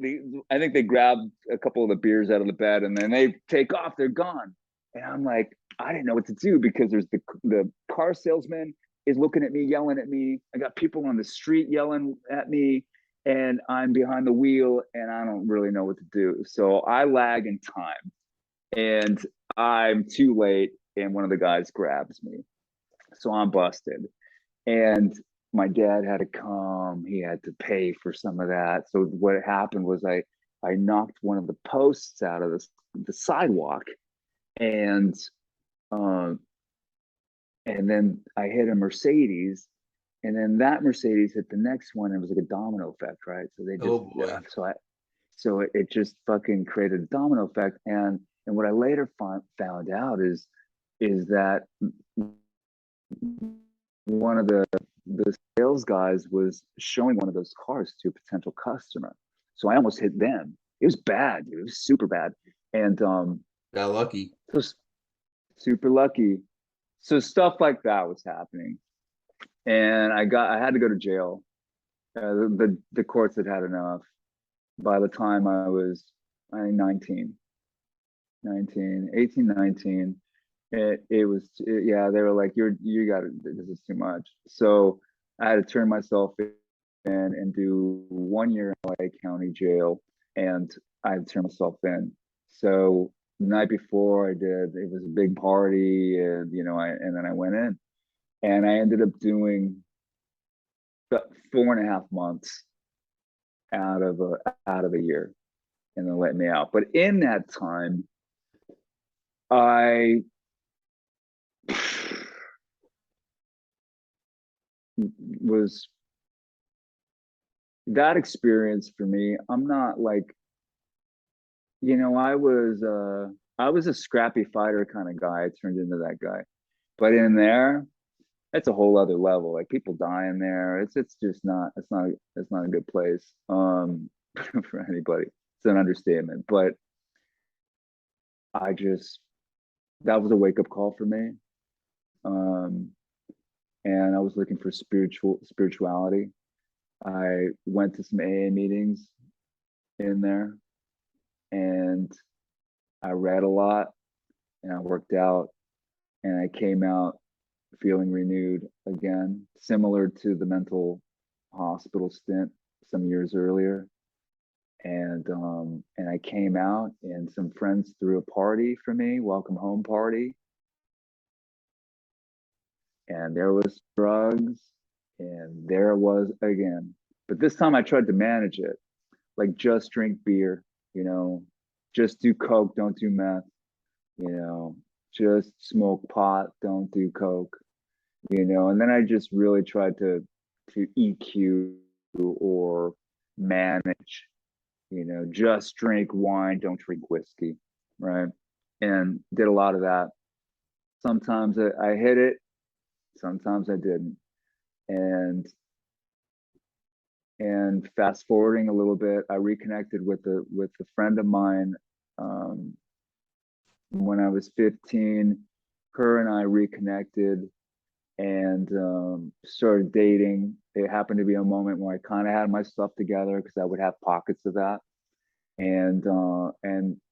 I think they grabbed a couple of the beers out of the bed, and then they take off. They're gone. And I'm like, I didn't know what to do, because there's the car salesman is looking at me, yelling at me. I got people on the street yelling at me, and I'm behind the wheel, and I don't really know what to do. So I lag in time, and I'm too late, and one of the guys grabs me. So I'm busted. And my dad had to come. He had to pay for some of that. So what happened was I knocked one of the posts out of the sidewalk, and um, and then I hit a Mercedes, and then that Mercedes hit the next one. It was like a domino effect, right? So they just Oh boy. so it just fucking created a domino effect. And what I later found out is that one of the sales guys was showing one of those cars to a potential customer. So I almost hit them. It was bad, dude. It was super bad. And Got lucky. so super lucky. So stuff like that was happening. And I had to go to jail. The courts had had enough. By the time I was 19, 18, 19, yeah, they were like, you got it, this is too much. So I had to turn myself in and do 1 year in LA County jail, and I had to turn myself in. So the night before it was a big party, and and then I went in, and I ended up doing about 4.5 months. out of a year, and then let me out. But in that time, I was that experience for me. I'm not like, I was a scrappy fighter kind of guy. I turned into that guy. But in there, it's a whole other level. Like people die in there. It's just not it's not a good place for anybody. It's an understatement. But I just that was a wake up call for me. Um and I was looking for spirituality. I went to some AA meetings in there, and I read a lot, and I worked out, and I came out feeling renewed again, similar to the mental hospital stint some years earlier. And I came out, and some friends threw a party for me, welcome home party, and there was drugs, and there it was again. But this time I tried to manage it, like just drink beer, you know, just do coke, don't do meth, you know, just smoke pot, don't do coke, you know. And then I just really tried to EQ or manage, you know, just drink wine, don't drink whiskey, right? And did a lot of that. Sometimes I hit it, sometimes I didn't. And fast forwarding a little bit, I reconnected with a friend of mine um, when I was 15. Her and I reconnected and started dating. It happened to be a moment where I kind of had my stuff together because I would have pockets of that. And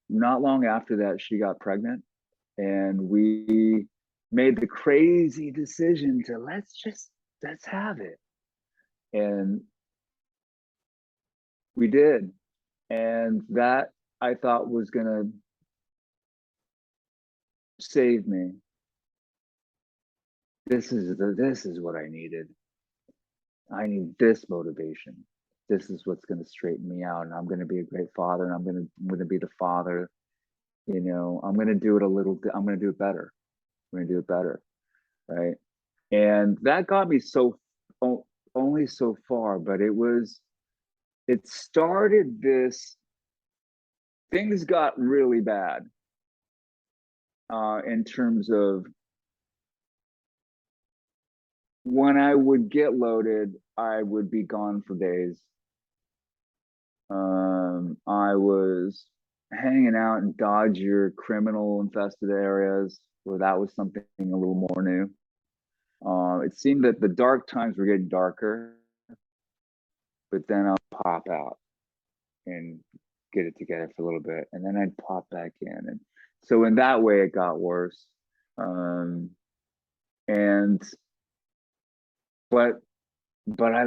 not long after that, she got pregnant, and we made the crazy decision to let's have it, and we did. And that I thought was gonna save me. This is what I needed. I need this motivation. This is what's going to straighten me out, and I'm going to be a great father, and I'm going to be the father. You know, I'm going to do it a little. I'm going to do it better. I'm going to do it better, right? And that got me only so far, but it started this. Things got really bad in terms of when I would get loaded, I would be gone for days. I was hanging out in dodgier, criminal infested areas where that was something a little more new. It seemed that the dark times were getting darker, but then I'll pop out and get it together for a little bit, and then I'd pop back in, and so in that way it got worse. Um, and but but I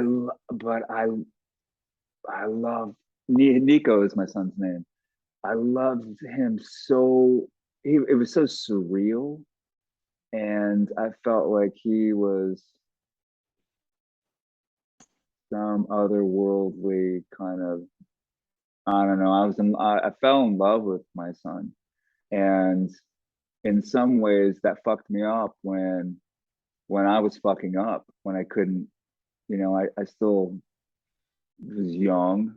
love Nico is my son's name. I loved him so. It was so surreal, and I felt like he was some otherworldly kind of. I don't know. I fell in love with my son, and in some ways that fucked me up when I was fucking up, when I couldn't. You know, I still was young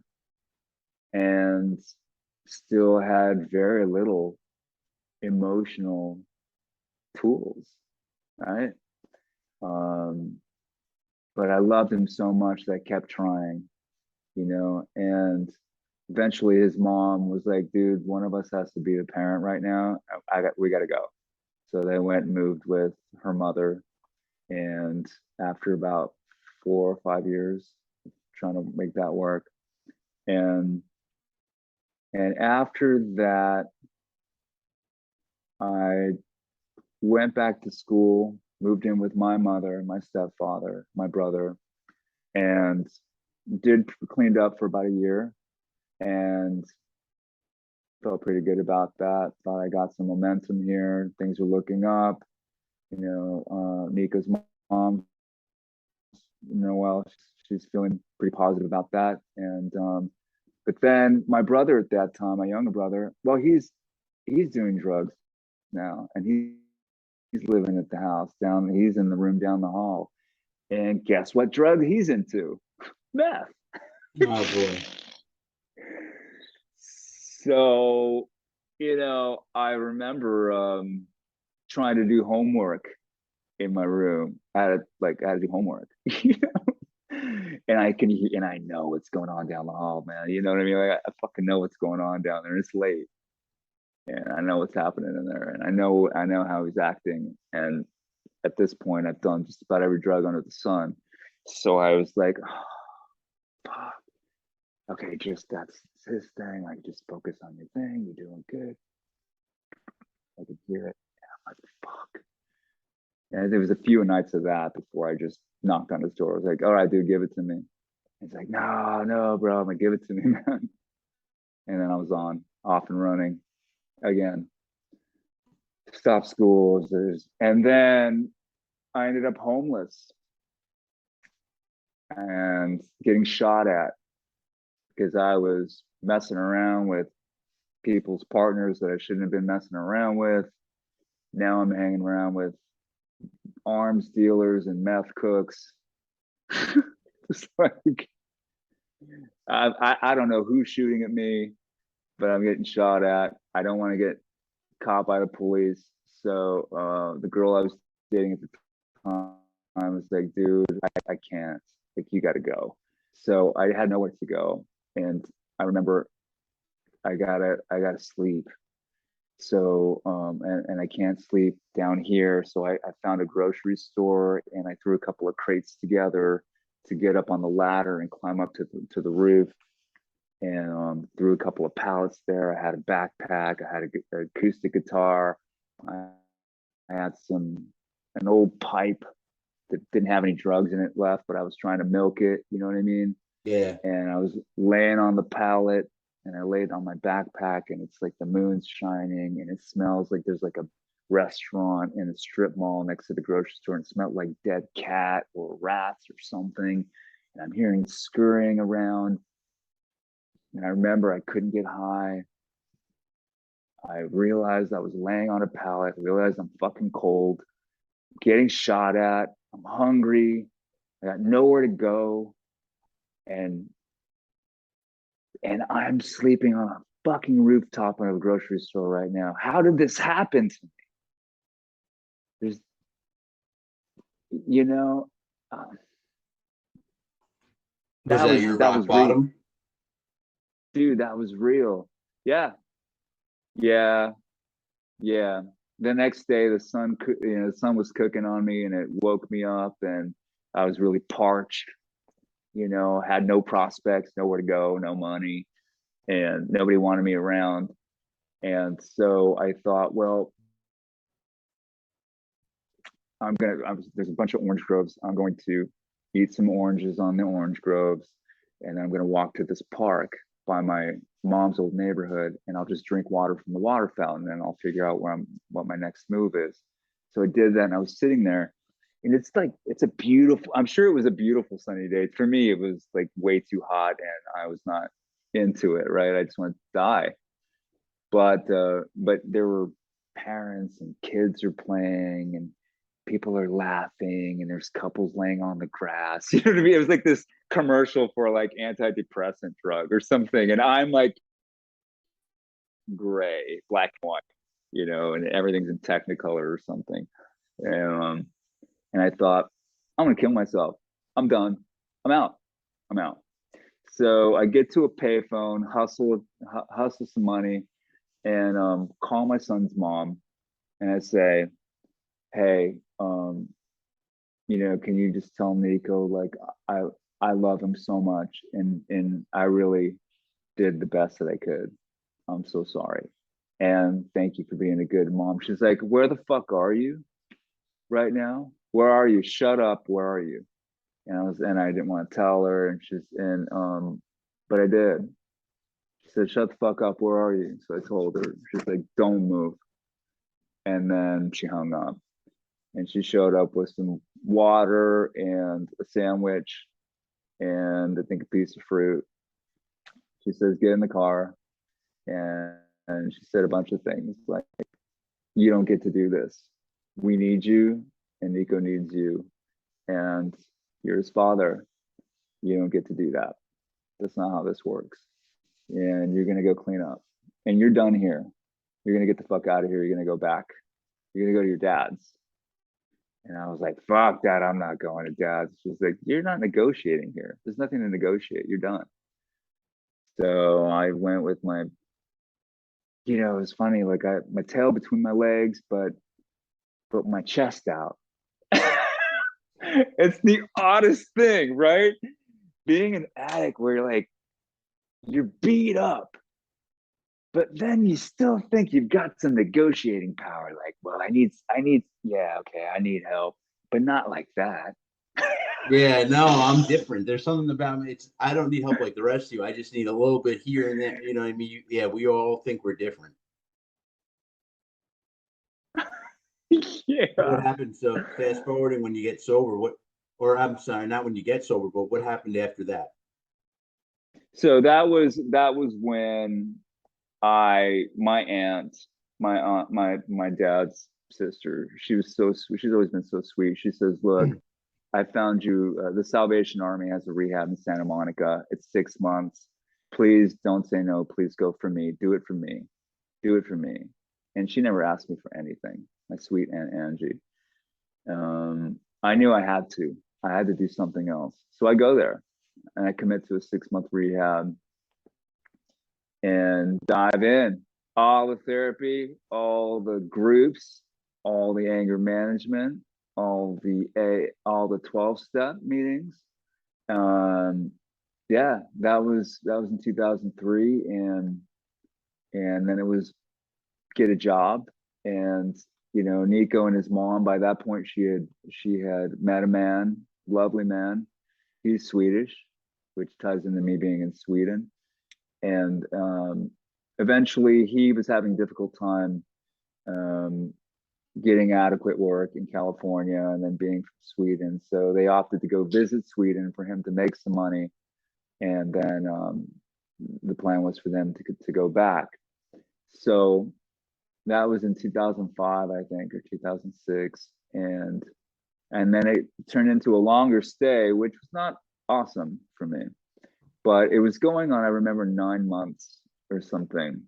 and still had very little emotional tools, right? Um, but I loved him so much that I kept trying, you know. And eventually his mom was like, dude, one of us has to be the parent right now. We got to go. So they went and moved with her mother. And after about 4 or 5 years trying to make that work, and after that, I went back to school, moved in with my mother, my stepfather, my brother, and did cleaned up for about a year, and felt pretty good about that. Thought I got some momentum here. Things were looking up. You know, Nico's mom Noelle, she's feeling pretty positive about that. And but then my brother at that time, my younger brother, well, he's doing drugs now, and he's living at the house down. He's in the room down the hall, and guess what drug he's into? Meth. Oh boy. So, I remember trying to do homework in my room. I had to do homework, and I know what's going on down the hall, man. You know what I mean? Like, I fucking know what's going on down there. It's late, and I know what's happening in there, and I know how he's acting. And at this point, I've done just about every drug under the sun. So I was like, oh, fuck. Okay, just that's his thing. Like, just focus on your thing. You're doing good. I could hear it. I'm like, fuck. And there was a few nights of that before I just knocked on his door. I was like, all right, dude, give it to me. He's like, no, no, bro. I'm like, give it to me, man. And then I was off and running again. Stopped school. And then I ended up homeless and getting shot at because I was messing around with people's partners that I shouldn't have been messing around with. Now I'm hanging around with arms dealers and meth cooks. It's like I don't know who's shooting at me, but I'm getting shot at. I don't want to get caught by the police. So the girl I was dating at the time was like, dude, I can't. Like, you got to go. So I had nowhere to go, and I remember I gotta sleep. So and I can't sleep down here. So I found a grocery store, and I threw a couple of crates together to get up on the ladder and climb up to the roof, and threw a couple of pallets there. I had a backpack. I had an acoustic guitar. I had an old pipe that didn't have any drugs in it left, but I was trying to milk it. You know what I mean? Yeah. And I was laying on the pallet, and I laid on my backpack, and it's like the moon's shining, and it smells like there's like a restaurant in a strip mall next to the grocery store, and it smelled like dead cat or rats or something. And I'm hearing scurrying around, and I remember I couldn't get high. I realized I was laying on a pallet. I realized I'm fucking cold, getting shot at. I'm hungry. I got nowhere to go, and I'm sleeping on a fucking rooftop of a grocery store right now. How did this happen to me? There's, you know, uh, Was that your that rock was real, bottom? dude. That was real. Yeah, yeah, yeah. The next day, the sun was cooking on me, and it woke me up, and I was really parched. Had no prospects, nowhere to go, no money, and nobody wanted me around. And so I thought, well, there's a bunch of orange groves. I'm going to eat some oranges on the orange groves, and then I'm going to walk to this park by my mom's old neighborhood, and I'll just drink water from the water fountain, and I'll figure out what my next move is. So I did that, and I was sitting there, and it's a beautiful. I'm sure it was a beautiful sunny day. For me, it was like way too hot, and I was not into it. Right, I just want to die. But there were parents and kids are playing, and people are laughing, and there's couples laying on the grass. You know what I mean? It was like this commercial for like antidepressant drug or something, and I'm like gray, black and white, and everything's in Technicolor or something. And I thought, I'm gonna kill myself. I'm done. I'm out. I'm out. So I get to a payphone, hustle some money, and call my son's mom, and I say, hey, can you just tell Nico, like, I I love him so much, and I really did the best that I could. I'm so sorry. And thank you for being a good mom. She's like, where the fuck are you right now? Where are you? Shut up. Where are you? And I didn't want to tell her, but I did. She said, shut the fuck up. Where are you? So I told her. She's like, don't move. And then she hung up, and she showed up with some water and a sandwich and I think a piece of fruit. She says, get in the car. And she said a bunch of things like, you don't get to do this. We need you, and Nico needs you. And you're his father. You don't get to do that. That's not how this works. And you're going to go clean up. And you're done here. You're going to get the fuck out of here. You're going to go back. You're going to go to your dad's. And I was like, fuck that. I'm not going to dad's. She's like, you're not negotiating here. There's nothing to negotiate. You're done. So I went with my, it was funny. Like my tail between my legs, but my chest out. It's the oddest thing, right? Being an addict where you're beat up, but then you still think you've got some negotiating power. Like, well, I need, yeah, okay, I need help, but not like that. Yeah, no, I'm different. There's something about me. I don't need help like the rest of you. I just need a little bit here and there. You know what I mean? Yeah, we all think we're different. Yeah. What happened? So fast forwarding when you get sober, or I'm sorry, not when you get sober, but what happened after that? So that was when my aunt, my dad's sister, she was so sweet. She's always been so sweet. She says, look, I found you, the Salvation Army has a rehab in Santa Monica. It's 6 months. Please don't say no. Please go for me. Do it for me. Do it for me. And she never asked me for anything. My sweet Aunt Angie. I knew I had to. I had to do something else. So I go there and I commit to a 6-month rehab and dive in. All the therapy, all the groups, all the anger management, all the 12-step meetings. Yeah, that was in 2003, and then it was get a job. And Nico and his mom, by that point she had met a man, lovely man. He's Swedish, which ties into me being in Sweden. And eventually he was having a difficult time getting adequate work in California and then being from Sweden. So they opted to go visit Sweden for him to make some money. And then the plan was for them to go back. So that was in 2005, I think, or 2006. And then it turned into a longer stay, which was not awesome for me. But it was going on, I remember, 9 months or something.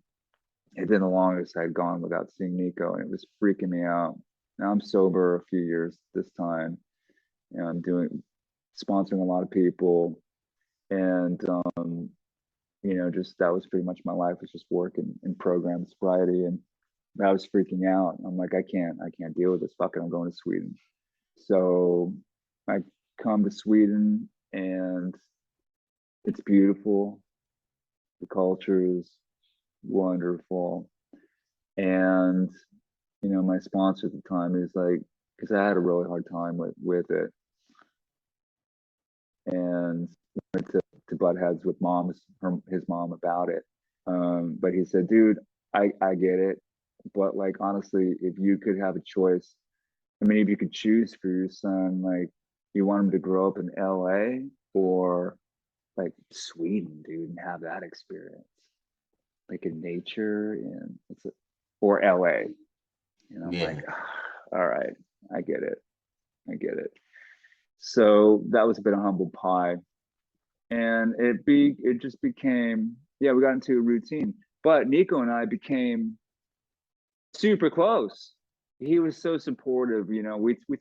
It'd been the longest I'd gone without seeing Nico, and it was freaking me out. Now I'm sober a few years this time, and I'm sponsoring a lot of people, and just that was pretty much my life, was just work and program sobriety, and I was freaking out. I'm like, I can't deal with this. Fuck it, I'm going to Sweden. So I come to Sweden, and it's beautiful. The culture is wonderful. And my sponsor at the time is like, because I had a really hard time with it, and went to butt heads with his mom about it. But he said, dude, I get it, but like, honestly, if you could have a choice, I mean, if you could choose for your son, like, you want him to grow up in LA or like Sweden, dude, and have that experience, like in nature, and or LA. And I'm like, all right, I get it. So that was a bit of humble pie. And it just became, yeah, we got into a routine. But Nico and I became super close. He was so supportive. We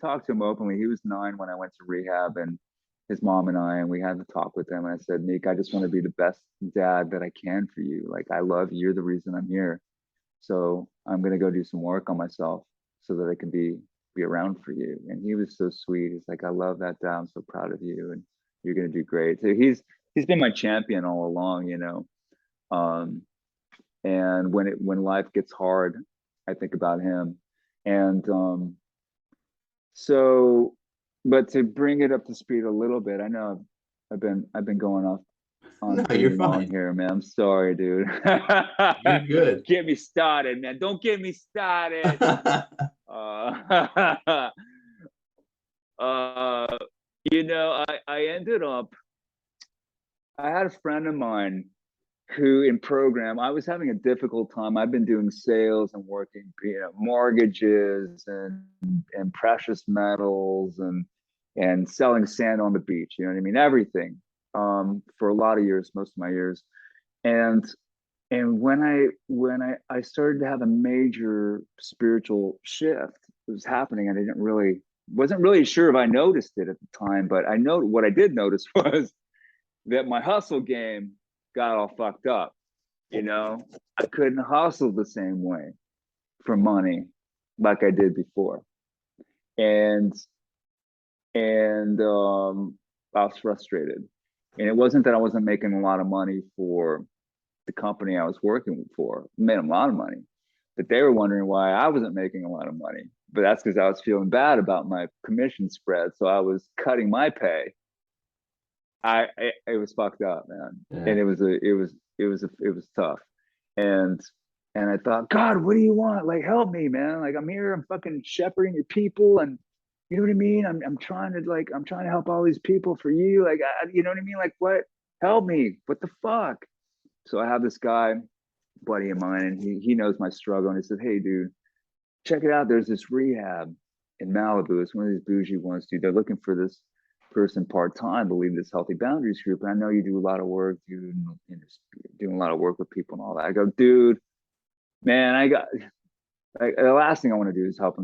talked to him openly. He was 9 when I went to rehab, and his mom and we had to talk with him. And I said, Nick, I just want to be the best dad that I can for you. Like, I love you. You're the reason I'm here. So I'm going to go do some work on myself so that I can be around for you. And he was so sweet. He's like, I love that, Dad. I'm so proud of you, and you're going to do great. So he's been my champion all along, and when life gets hard, I think about him. And so, but to bring it up to speed a little bit, I know I've been going off on No, pretty you're long fine. here, man. I'm sorry, dude. You're good. Get me started, man. Don't get me started. ended up, I had a friend of mine who in program, I was having a difficult time. I've been doing sales and working, mortgages and precious metals and selling sand on the beach. You know what I mean? Everything for a lot of years, most of my years. And when I started to have a major spiritual shift, it was happening, and I wasn't really sure if I noticed it at the time, but I know what I did notice was that my hustle game got all fucked up. I couldn't hustle the same way for money like I did before. And I was frustrated. And it wasn't that I wasn't making a lot of money for the company I was working for. I made a lot of money, but they were wondering why I wasn't making a lot of money. But that's because I was feeling bad about my commission spread, so I was cutting my pay. It was fucked up, man, Yeah. and it was tough. And I thought, God, what do you want? Like, help me, man. Like, I'm here, I'm fucking shepherding your people, and you know what I mean. I'm trying to help all these people for you. Like, you know what I mean? Like, what? Help me. What the fuck? So I have this guy, buddy of mine, and he knows my struggle, and he said, hey, dude, check it out. There's this rehab in Malibu. It's one of these bougie ones, dude. They're looking for this person part-time to lead this healthy boundaries group. And I know you do a lot of work, dude, doing a lot of work with people and all that. I go, dude, man, the last thing I want to do is help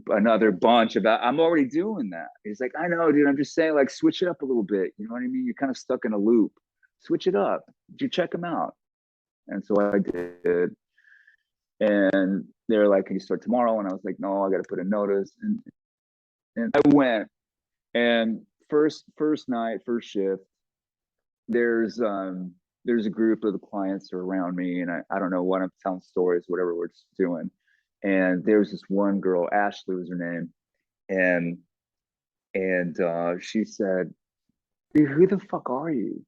another bunch about. I'm already doing that. He's like, I know, dude. I'm just saying, like, switch it up a little bit. You know what I mean? You're kind of stuck in a loop. Switch it up. Did you check them out? And so I did. And they're like, can you start tomorrow? And I was like, no, I got to put a notice. And I went. And first night, first shift, there's a group of the clients are around me, and I don't know what, I'm telling stories, whatever we're just doing. And there's this one girl, Ashley was her name, and she said, dude, who the fuck are you?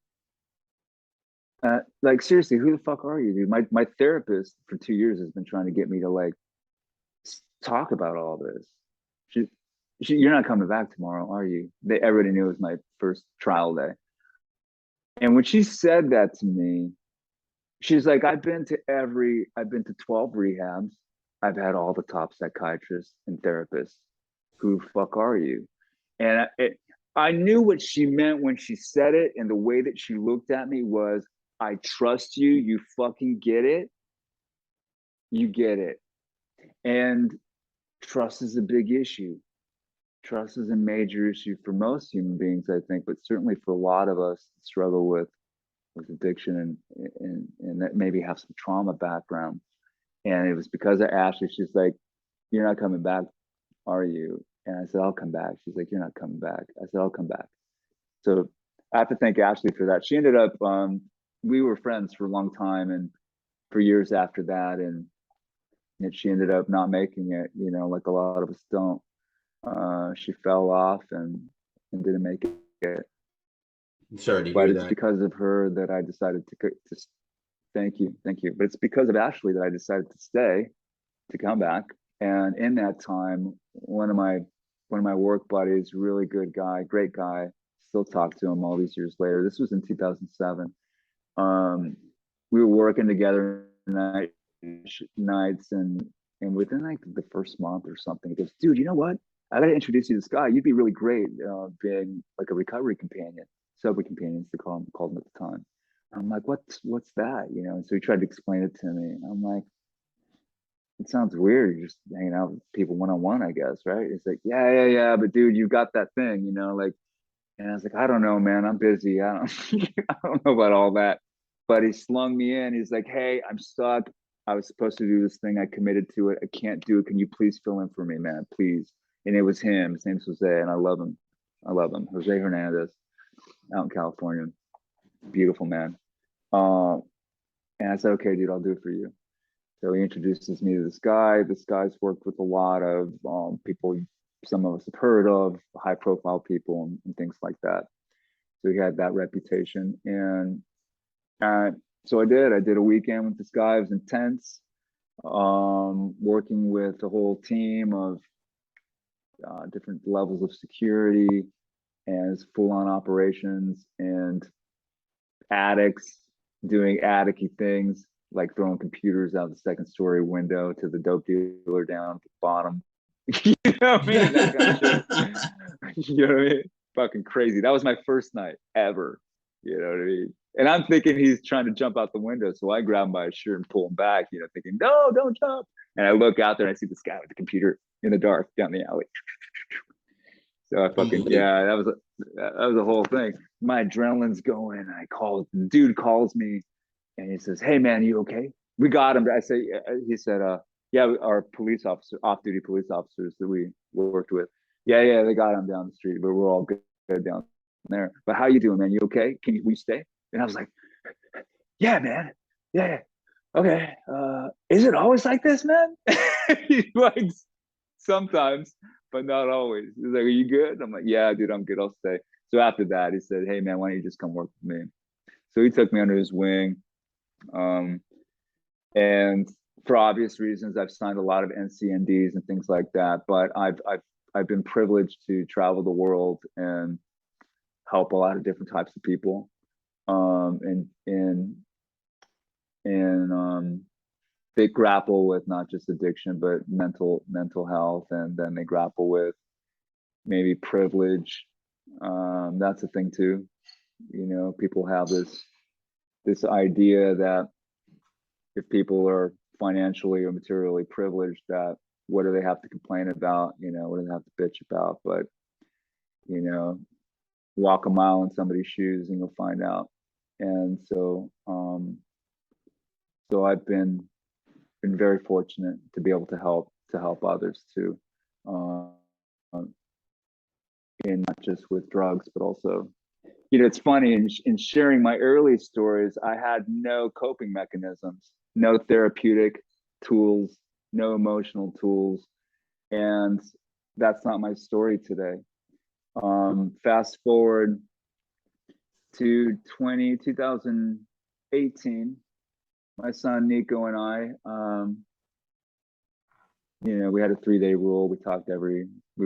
Like, seriously, who the fuck are you, dude? My therapist for 2 years has been trying to get me to, like, talk about all this. You're not coming back tomorrow, are you? Everybody knew it was my first trial day. And when she said that to me, she's like, I've been to 12 rehabs. I've had all the top psychiatrists and therapists. Who the fuck are you? And I knew what she meant when she said it. And the way that she looked at me was, I trust you. You fucking get it. You get it. And trust is a big issue. Trust is a major issue for most human beings, I think, but certainly for a lot of us that struggle with addiction and that maybe have some trauma background. And it was because of Ashley. She's like, you're not coming back, are you? And I said, I'll come back. She's like, you're not coming back. I said, I'll come back. So I have to thank Ashley for that. She ended up, we were friends for a long time and for years after that. And she ended up not making it, like a lot of us don't. She fell off and didn't make it. I'm sorry to but hear it's that. because of her that I decided to thank you. But it's because of Ashley that I decided to stay, to come back. And in that time, one of my work buddies, really good guy, great guy, still talk to him all these years later. This was in 2007. We were working together nights, and within like the first month or something, he goes, dude, you know what? I got to introduce you to this guy. You'd be really great being like a recovery companion, sober companions, they called them at the time. I'm like, what's that? And so he tried to explain it to me. I'm like, it sounds weird. You're just hanging out with people one-on-one, I guess, right? It's like, yeah. But dude, you got that thing, like, and I was like, I don't know, man. I'm busy. I don't know about all that. But he slung me in. He's like, hey, I'm stuck. I was supposed to do this thing. I committed to it. I can't do it. Can you please fill in for me, man? Please. And it was him. His name's Jose, and I love him. Jose Hernandez, out in California. Beautiful man. And I said, okay, dude, I'll do it for you. So he introduces me to this guy. This guy's worked with a lot of people some of us have heard of, high profile people and things like that. So he had that reputation. And so I did a weekend with this guy. It was intense, working with a whole team of different levels of security. and it's full-on operations, and addicts doing addict-y things like throwing computers out the second story window to the dope dealer down at the bottom. You know what I mean? That kind of shit. You know what I mean? Fucking crazy. That was my first night ever. You know what I mean? And I'm thinking he's trying to jump out the window. So I grab him by his shirt and pull him back, you know, thinking, no, don't jump. And I look out there and I see this guy with the computer in the dark down the alley. So I fucking, yeah, that was a whole thing. My adrenaline's going. The dude calls me and he says, hey man, you okay? We got him. I say, he said, yeah, our police officer, off-duty police officers that we worked with. Yeah, they got him down the street, but we're all good down there. But how you doing, man? You okay? We stay? And I was like, yeah, man. Yeah. Okay. Is it always like this, man? He's like, sometimes, but not always. He's like, are you good? I'm like, yeah, dude, I'm good. I'll stay. So after that, he said, hey man, why don't you just come work with me? So he took me under his wing. And for obvious reasons, I've signed a lot of NCNDs and things like that. But I've been privileged to travel the world and help a lot of different types of people. And they grapple with not just addiction, but mental health, and then they grapple with maybe privilege. That's a thing too. You know, people have this idea that if people are financially or materially privileged, that what do they have to complain about? You know, what do they have to bitch about? But, you know, walk a mile in somebody's shoes and you'll find out. And so, so I've been very fortunate to be able to help others too, and not just with drugs, but also, you know, it's funny in sharing my early stories, I had no coping mechanisms, no therapeutic tools, no emotional tools, and that's not my story today. Fast forward to 2018, my son Nico and I, you know, we had a 3-day rule. We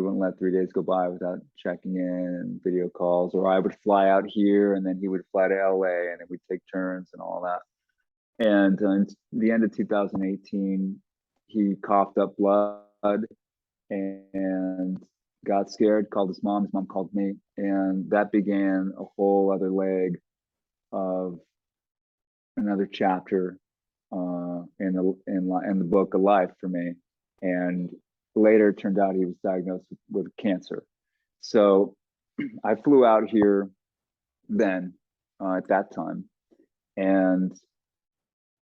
wouldn't let 3 days go by without checking in and video calls, or I would fly out here and then he would fly to LA and then we'd take turns and all that. And the end of 2018, he coughed up blood and got scared, called his mom called me. And that began a whole other leg of another chapter in the book of life for me. And later it turned out he was diagnosed with cancer. So I flew out here then at that time. And,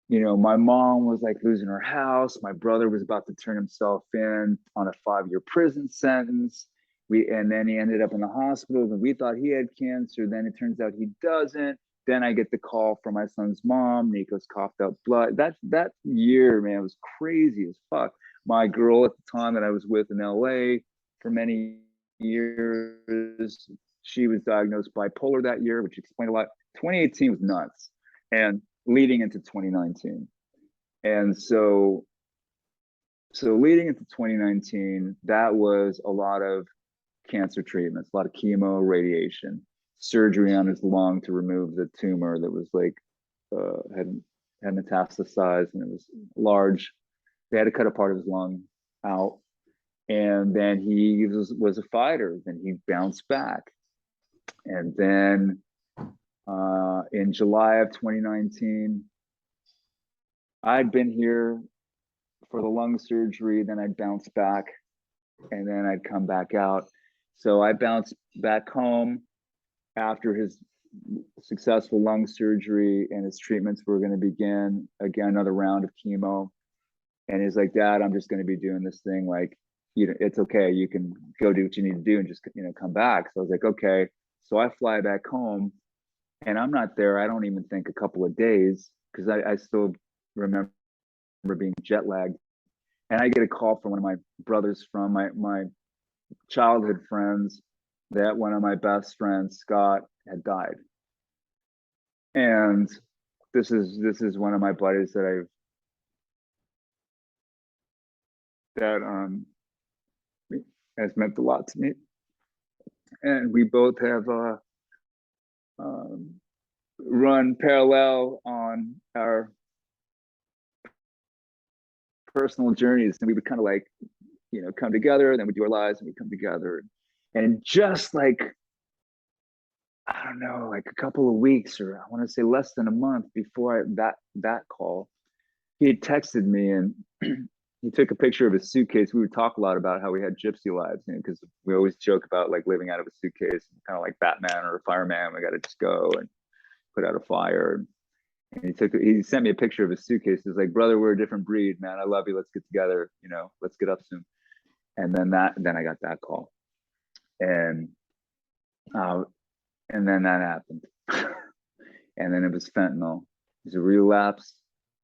you know, my mom was like losing her house. My brother was about to turn himself in on a 5-year prison sentence. And then he ended up in the hospital and we thought he had cancer. Then it turns out he doesn't. Then I get the call from my son's mom. Nico's coughed up blood. That year, man, was crazy as fuck. My girl at the time that I was with in LA for many years, she was diagnosed bipolar that year, which explained a lot. 2018 was nuts, and leading into 2019. And so leading into 2019, that was a lot of cancer treatments, a lot of chemo, radiation, surgery on his lung to remove the tumor that was like had metastasized, and it was large. They had to cut a part of his lung out, and then he was a fighter. Then he bounced back, and then in July of 2019, I'd been here for the lung surgery. Then I'd bounce back, and then I'd come back out. So I bounced back home after his successful lung surgery, and his treatments were going to begin again, another round of chemo. And he's like, Dad, I'm just going to be doing this thing. Like, you know, it's okay. You can go do what you need to do and just, you know, come back. So I was like, okay. So I fly back home, and I'm not there. I don't even think a couple of days, because I still remember being jet lagged. And I get a call from one of my brothers from my childhood friends that one of my best friends, Scott, had died. And this is one of my buddies that has meant a lot to me. and we both have um, run parallel on our personal journeys, and we would kind of like, you know, come together, then we do our lives, and we come together, and just like, I don't know, like a couple of weeks, or I want to say less than a month before that call, he had texted me, and he took a picture of his suitcase. We would talk a lot about how we had gypsy lives, you know, because we always joke about like living out of a suitcase, kind of like Batman or a fireman. We got to just go and put out a fire. And he sent me a picture of his suitcase. He's like, brother, we're a different breed, man. I love you. Let's get together. You know, let's get up soon. And then I got that call, and uh, and then that happened, and then it was fentanyl. It was a relapse,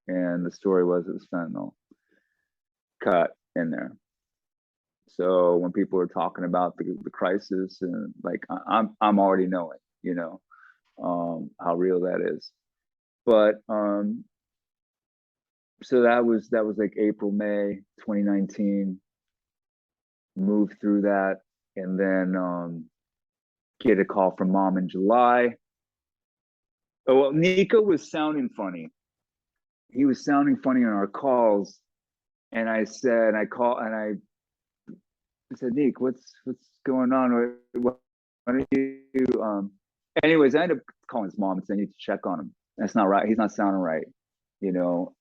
and the story was it was fentanyl cut in there. So when people are talking about the crisis, and like I'm already knowing, you know, how real that is. But so that was like April, May 2019. Moved through that, and then get a call from mom in July. Oh well, Nico was sounding funny. He was sounding funny on our calls, and I said, I said, Nick, what's going on? Why don't you? Anyways, I ended up calling his mom and saying, you need to check on him. That's not right. He's not sounding right, you know.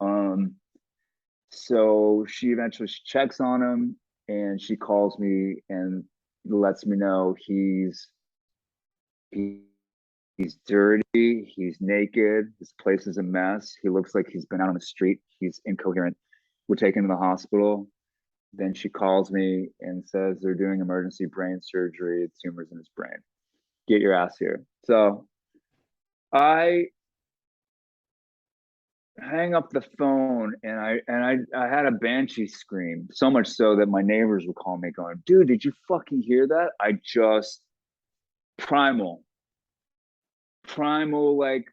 So she eventually checks on him, and she calls me and lets me know he's dirty, he's naked, his place is a mess. He looks like he's been out on the street. He's incoherent. We're taking him to the hospital. Then she calls me and says they're doing emergency brain surgery, tumors in his brain. Get your ass here. So I hang up the phone, and I had a banshee scream, so much so that my neighbors would call me going, dude, did you fucking hear that? I just primal, like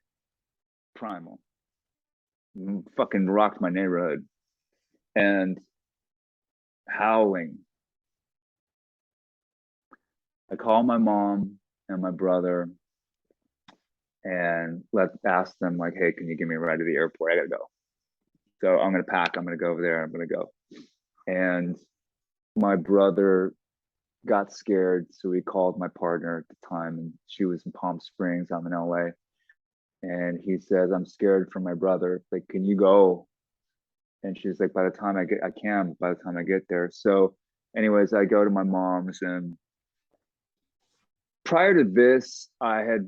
primal, fucking rocked my neighborhood, and howling. I call my mom and my brother and ask them like, hey, can you give me a ride to the airport? I gotta go. So I'm gonna pack. I'm gonna go over there. I'm gonna go. And my brother got scared, so he called my partner at the time, and she was in Palm Springs. I'm in LA, and he says, I'm scared for my brother. Like, can you go? And she's like, by the time I get there. So, anyways, I go to my mom's, and prior to this, I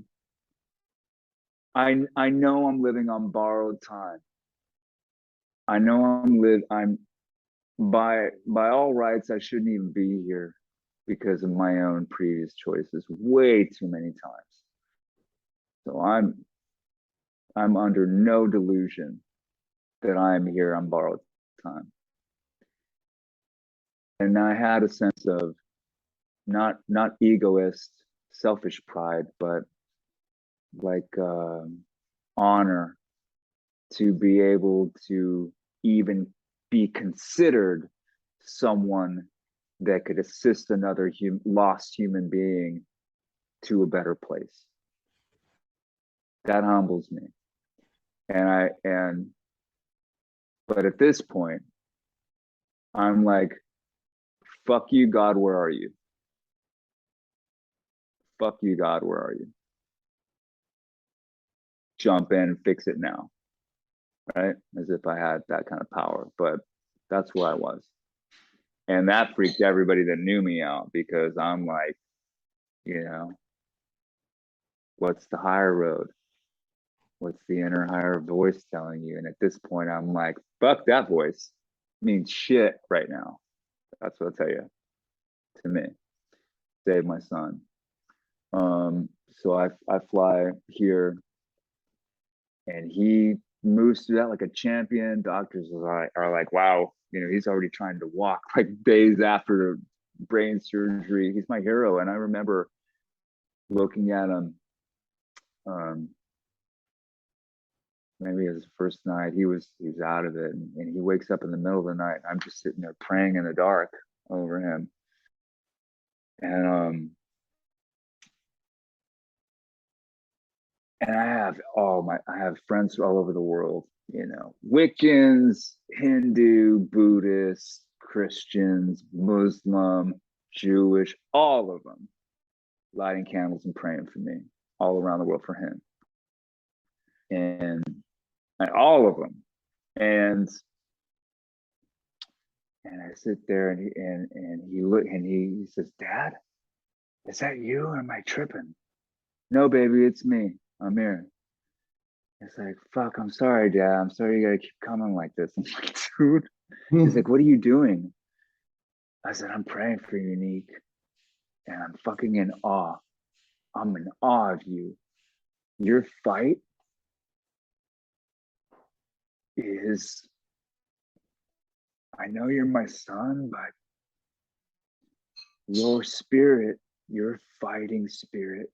know I'm living on borrowed time. I know I'm by all rights, I shouldn't even be here because of my own previous choices way too many times. So I'm under no delusion that I'm here on borrowed time. And I had a sense of not egoist, selfish pride, but like honor to be able to even be considered someone that could assist another lost human being to a better place. That humbles me. But at this point, I'm like, fuck you, God, where are you? Fuck you, God, where are you? Jump in and fix it now. Right? As if I had that kind of power. But that's where I was. And that freaked everybody that knew me out, because I'm like, you know, what's the higher road? What's the inner higher voice telling you? And at this point, I'm like, fuck that voice. It means shit right now. That's what I'll tell you. To me, save my son. So I fly here, and he moves through that like a champion. Doctors are like, wow, you know, he's already trying to walk like days after brain surgery. He's my hero. And I remember looking at him, maybe his first night, he's out of it, and he wakes up in the middle of the night. I'm just sitting there praying in the dark over him. And and I have friends all over the world, you know, Wiccans, Hindu, Buddhist, Christians, Muslim, Jewish, all of them lighting candles and praying for me all around the world for him. And, and all of them. And I sit there and he look and he says, Dad, is that you or am I tripping? No, baby, it's me. I'm here. It's like, fuck, I'm sorry, Dad. I'm sorry you gotta keep coming like this. I'm like, dude. He's like, what are you doing? I said, I'm praying for you, Neek. And I'm fucking in awe. I'm in awe of you. Your fight is, I know you're my son, but your spirit, your fighting spirit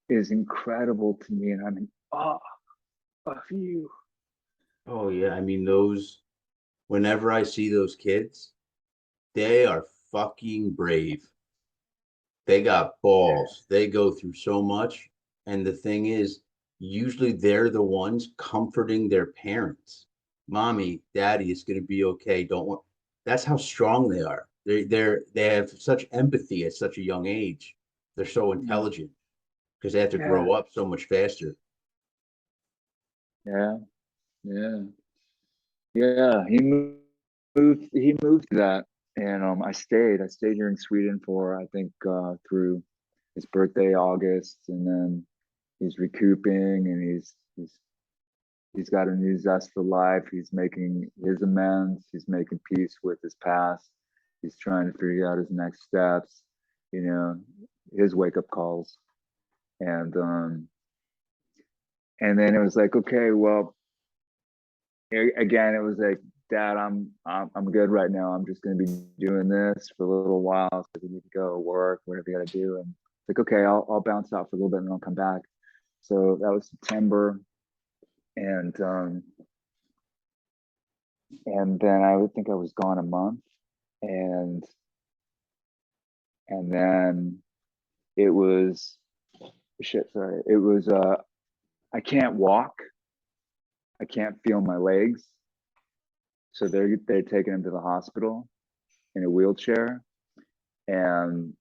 is incredible to me. And I'm in awe of you. Oh yeah, I mean those. Whenever I see those kids, they are fucking brave. They got balls. They go through so much. And the thing is, usually they're the ones comforting their parents. Mommy, daddy, it's gonna be okay. Don't want that's how strong they are. They have such empathy at such a young age. They're so intelligent because they have to Yeah, grow up so much faster. yeah, yeah, yeah. He moved to that. And I stayed here in Sweden for I think through his birthday, August, and then he's recouping and he's got a new zest for life. He's making his amends. He's making peace with his past. He's trying to figure out his next steps, you know, his wake up calls. And and then it was like, okay, well, again, it was like, Dad, I'm good right now. I'm just gonna be doing this for a little while because we need to go work, whatever you gotta do. And it's like, okay, I'll bounce out for a little bit and I'll come back. So that was September, and then I would think I was gone a month, and then it was shit. Sorry, it was I can't walk. I can't feel my legs, so they're taking him to the hospital in a wheelchair, and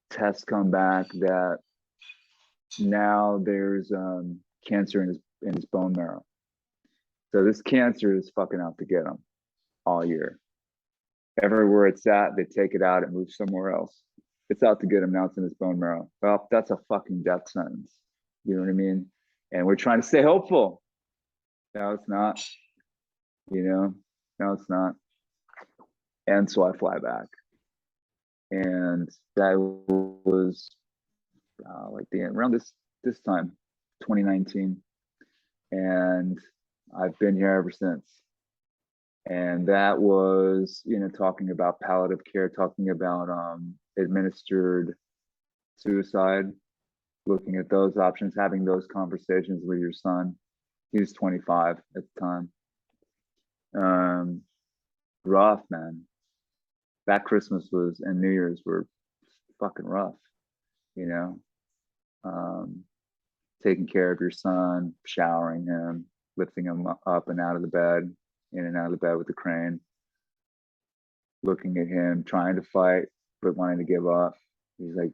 tests come back that now there's cancer in his bone marrow. So this cancer is fucking out to get him all year. Everywhere it's at, they take it out, it moves somewhere else. It's out to get him now. It's in his bone marrow. Well, that's a fucking death sentence. You know what I mean? And we're trying to stay hopeful. No, it's not. You know, no, it's not. And so I fly back, and that was like the around this time, 2019, and I've been here ever since. And that was, you know, talking about palliative care, talking about administered suicide, looking at those options, having those conversations with your son. He was 25 at the time. Rough, man. That Christmas was and New Year's were fucking rough, you know. Um, Taking care of your son, showering him, lifting him up and out of the bed, in and out of the bed with the crane, looking at him, trying to fight, but wanting to give up. He's like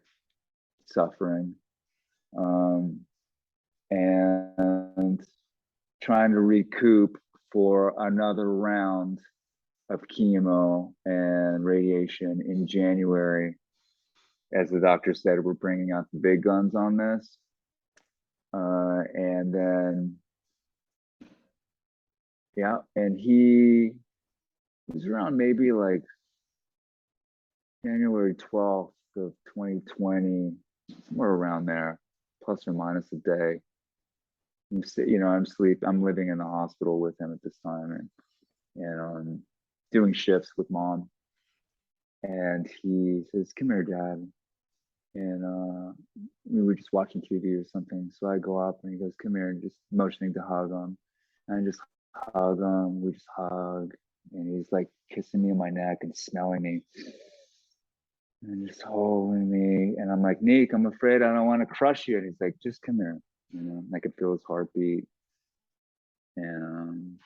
suffering. Um, and trying to recoup for another round of chemo and radiation in January. As the doctor said, we're bringing out the big guns on this. And then, yeah, and he was around maybe like January 12th of 2020, somewhere around there, plus or minus a day. You know, I'm living in the hospital with him at this time, and doing shifts with mom. And he says, "Come here, Dad." And we were just watching TV or something. So I go up and he goes, "Come here," and just motioning to hug him. And I just hug him. We just hug. And he's like kissing me on my neck and smelling me and just holding me. And I'm like, "Nick, I'm afraid I don't want to crush you." And he's like, "Just come here." you know, I could feel his heartbeat. And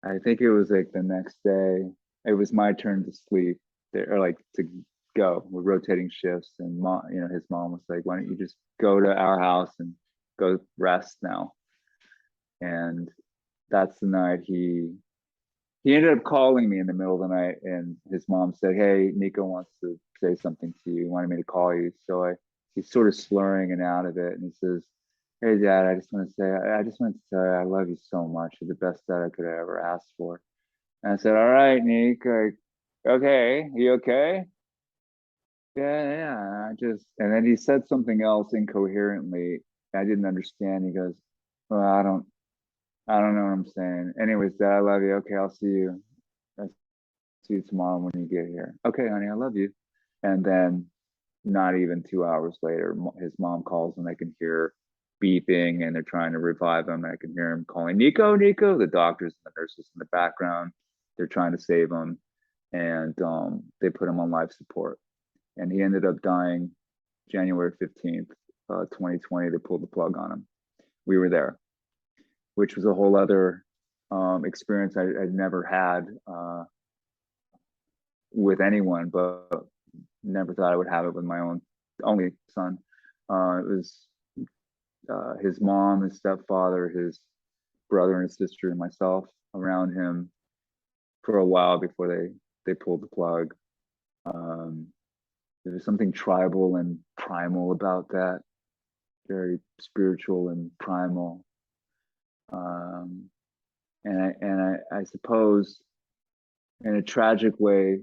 I think it was like the next day, it was my turn to sleep there, or like to go. We're rotating shifts, and mom, you know, his mom was like, "Why don't you just go to our house and go rest now?" And that's the night he ended up calling me in the middle of the night, and his mom said, "Hey, Nico wants to say something to you. He wanted me to call you." So he's sort of slurring and out of it, and he says, "Hey, Dad, I just want to say, I just want to tell you, I love you so much. You're the best dad I could have ever asked for." And I said, "All right, Nick, okay, you okay?" Yeah, yeah. And then he said something else incoherently. I didn't understand. He goes, "Well, I don't know what I'm saying. Anyways, Dad, I love you. Okay, I'll see you. I'll see you tomorrow when you get here. Okay, honey, I love you." And then not even 2 hours later, his mom calls and I can hear beeping and they're trying to revive him. And I can hear him calling, "Nico, Nico." The doctors and the nurses in the background, they're trying to save him. And they put him on life support. And he ended up dying January 15th, 2020. They pulled the plug on him. We were there, which was a whole other experience I'd never had with anyone, but never thought I would have it with my own only son. It was his mom, his stepfather, his brother and his sister, and myself around him for a while before they pulled the plug. There was something tribal and primal about that, very spiritual and primal. I suppose in a tragic way,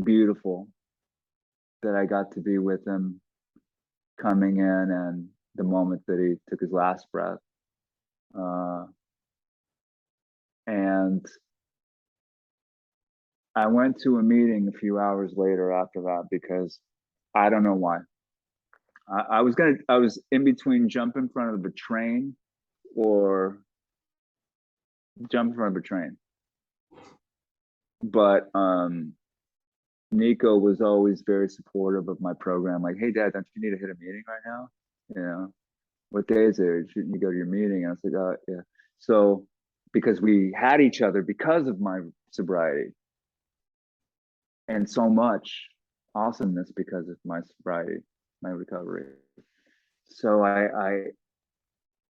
beautiful that I got to be with him coming in and the moment that he took his last breath. And I went to a meeting a few hours later after that because I don't know why. I was in between jump in front of a train or jump in front of a train. But Nico was always very supportive of my program. Like, "Hey, Dad, don't you need to hit a meeting right now? You know, what day is it? Shouldn't you go to your meeting?" And I was like, "Yeah." So, because we had each other because of my sobriety, and so much awesomeness because of my sobriety, my recovery. So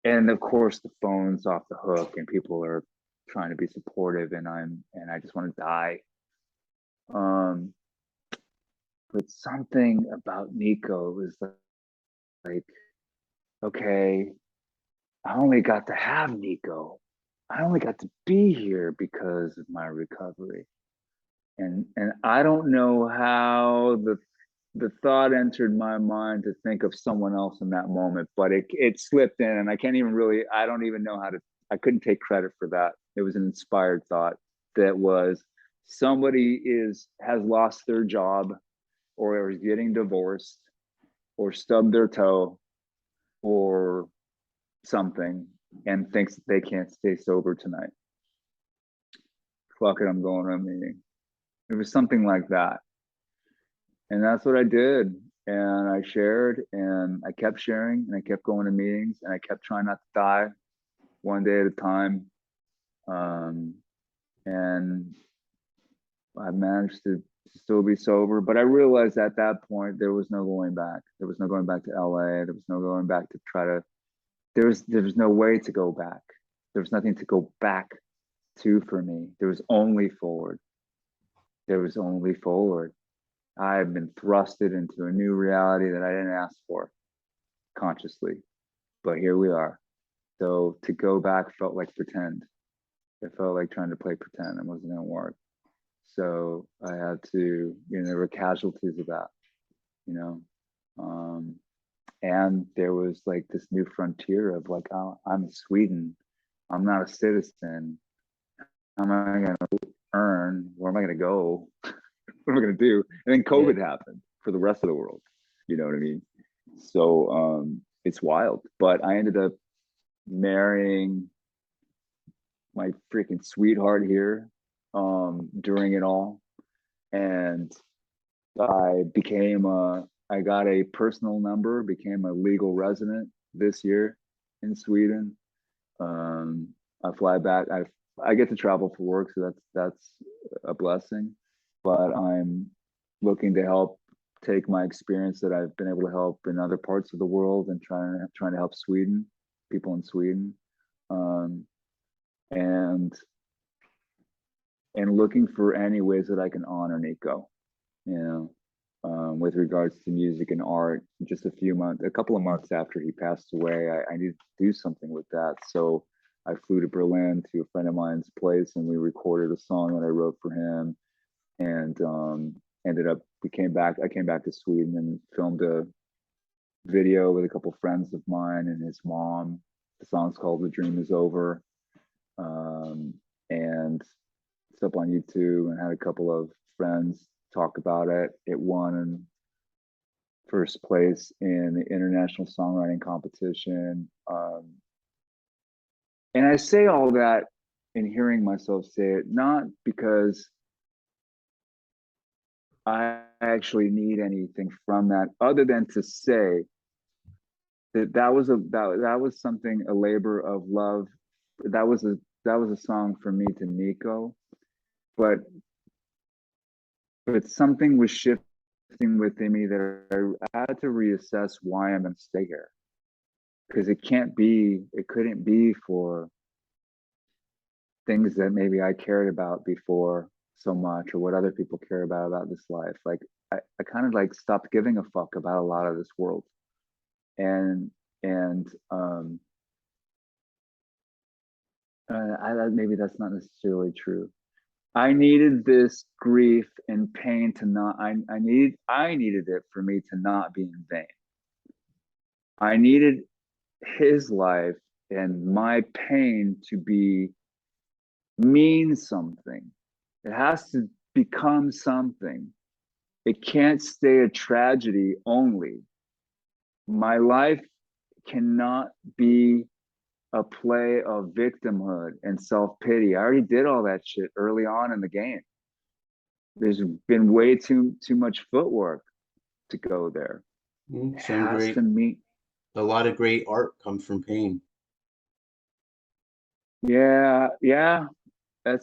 and of course the phone's off the hook, and people are trying to be supportive, and I just want to die. But something about Nico was like, okay, I only got to have Nico. I only got to be here because of my recovery. And I don't know how the thought entered my mind to think of someone else in that moment, but it slipped in, and I can't even really, I don't even know how to, I couldn't take credit for that. It was an inspired thought that was, somebody has lost their job or is getting divorced or stubbed their toe or something and thinks they can't stay sober tonight. Fuck it, I'm going to a meeting. It was something like that. And that's what I did. And I shared and I kept sharing and I kept going to meetings and I kept trying not to die one day at a time. And I managed to still be sober, but I realized at that point there was no going back. There was no going back to LA. There was no going back to try to, there was no way to go back. There was nothing to go back to for me. There was only forward. There was only forward. I have been thrusted into a new reality that I didn't ask for consciously, but here we are. So to go back felt like pretend. It felt like trying to play pretend. It wasn't going to work. So I had to, you know, there were casualties of that, you know. And there was like this new frontier of like, oh, I'm in Sweden. I'm not a citizen. How am I going to earn? Where am I going to go? What am I going to do? And then COVID happened for the rest of the world. You know what I mean? So it's wild. But I ended up marrying my freaking sweetheart here during it all. And I I got a personal number, became a legal resident this year in Sweden. Um, I fly back. I get to travel for work, so that's a blessing. But I'm looking to help take my experience that I've been able to help in other parts of the world and trying to help Sweden, people in Sweden, um, and and looking for any ways that I can honor Nico, you know, with regards to music and art. Just a couple of months after he passed away, I needed to do something with that. So I flew to Berlin to a friend of mine's place, and we recorded a song that I wrote for him. And ended up, I came back to Sweden and filmed a video with a couple friends of mine and his mom. The song's called "The Dream Is Over," and it's up on YouTube. And had a couple of friends talk about it. It won first place in the international songwriting competition. And I say all that in hearing myself say it, not because I actually need anything from that, other than to say that was something, a labor of love. That was a song for me to Nico, but something was shifting within me that I had to reassess why I'm going to stay here, because it couldn't be for things that maybe I cared about before so much, or what other people care about this life. Like I kind of like stopped giving a fuck about a lot of this world. And maybe that's not necessarily true. I needed this grief and pain to not, I needed it for me to not be in vain. I needed his life and my pain to mean something. It has to become something. It can't stay a tragedy only. My life cannot be a play of victimhood and self-pity. I already did all that shit early on in the game. There's been way too much footwork to go there. It Some has great, to meet. a lot of great art comes from pain. Yeah, I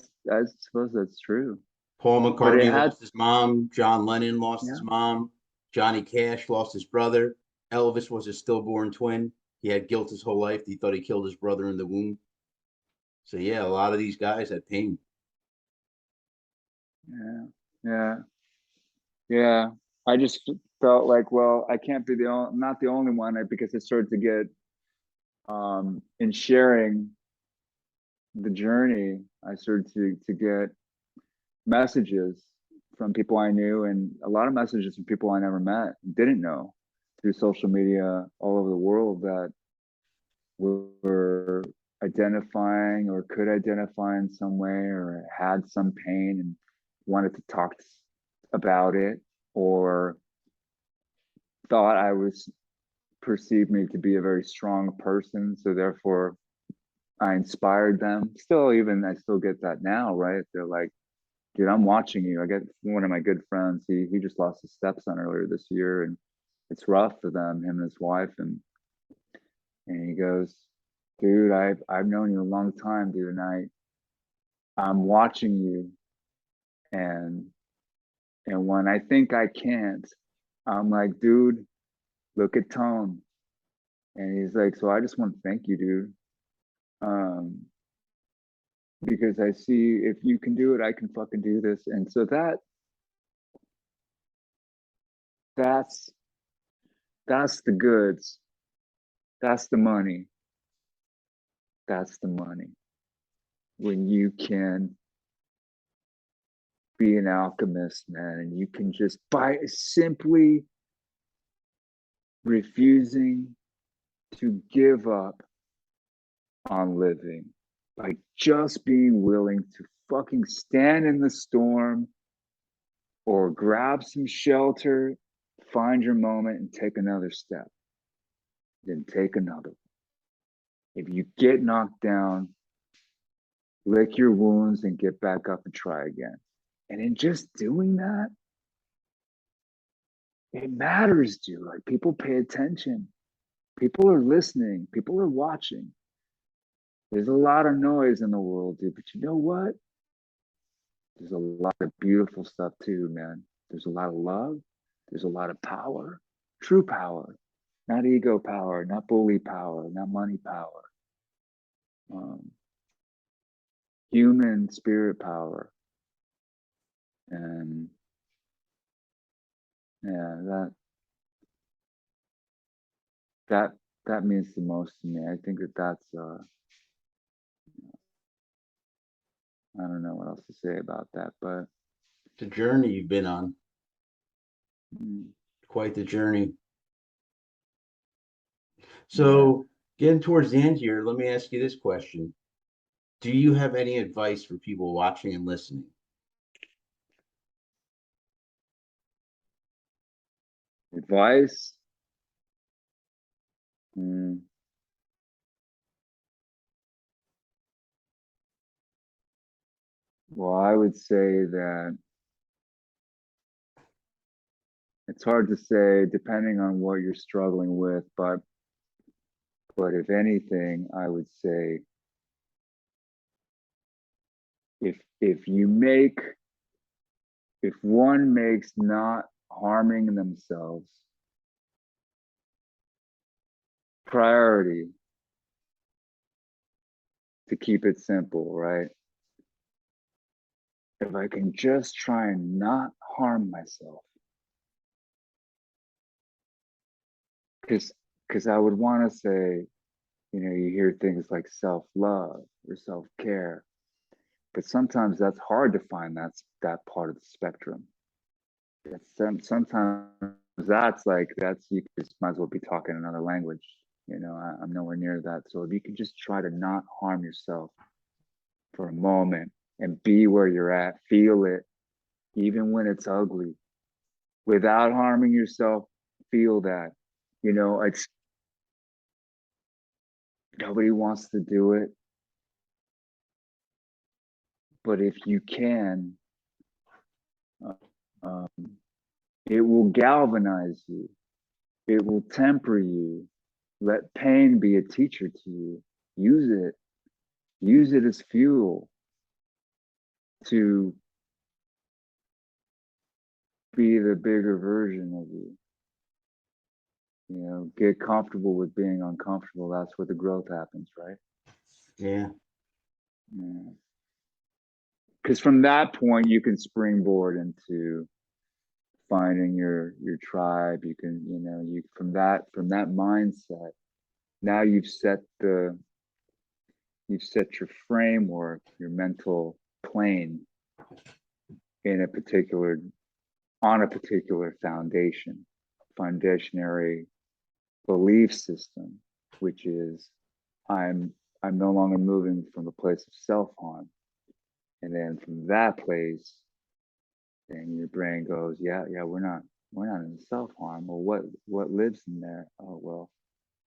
suppose that's true. Paul But it McCartney had, lost his mom. John Lennon lost his yeah, mom. Johnny Cash lost his brother. Elvis was a stillborn twin. He had guilt his whole life. He thought he killed his brother in the womb. So yeah, a lot of these guys had pain. yeah, yeah, yeah. I just felt like, well, I can't be not the only one, because I started to get, in sharing the journey, I started to get messages from people I knew, and a lot of messages from people I never met, didn't know, through social media all over the world, that were identifying or could identify in some way, or had some pain and wanted to talk about it, or thought I was perceived me to be a very strong person, so therefore I inspired them. I still get that now, right? They're like, dude, I'm watching you. I get one of my good friends. He just lost his stepson earlier this year, and it's rough for them, him and his wife. And he goes, dude, I've known you a long time, dude, and I'm watching you, and when I think I can't, I'm like, dude, look at Tone. And he's like, so I just want to thank you, dude. Because I see, if you can do it, I can fucking do this. And so that's the goods. That's the money. That's the money. When you can be an alchemist, man, and you can just, by simply refusing to give up on living, by just being willing to fucking stand in the storm, or grab some shelter, find your moment and take another step, then take another. If you get knocked down, lick your wounds and get back up and try again. And in just doing that, it matters, dude. Like people pay attention. People are listening. People are watching. There's a lot of noise in the world, dude. But you know what? There's a lot of beautiful stuff too, man. There's a lot of love. There's a lot of power, true power, not ego power, not bully power, not money power, um, human spirit power. And yeah, that that means the most to me. I think that's I don't know what else to say about that, but The journey you've been on, mm, quite the journey. yeah. So, getting towards the end here, let me ask you this question. Do you have any advice for people watching and listening? Advice. Mm, well, I would say that it's hard to say depending on what you're struggling with, but if anything, I would say if you make if one makes not harming themselves priority, to keep it simple, right? If I can just try and not harm myself, because I would want to say, you hear things like self-love or self-care, but sometimes that's hard to find. That part of the spectrum. Sometimes that's you just might as well be talking another language. I'm nowhere near that. So if you can just try to not harm yourself for a moment and be where you're at, feel it, even when it's ugly, without harming yourself, feel that. It's nobody wants to do it, but if you can, uh, um, it will galvanize you. It will temper you. Let pain be a teacher to you. Use it. Use it as fuel to be the bigger version of you. Get comfortable with being uncomfortable. That's where the growth happens, right? Yeah. Yeah. Because from that point, you can springboard into finding your tribe. You can, you from that mindset. Now you've set your framework, your mental plane in a particular on a particular foundationary belief system, which is I'm no longer moving from a place of self-harm. And then from that place, then your brain goes, yeah, we're not in self-harm. Well, what lives in there? Oh, well,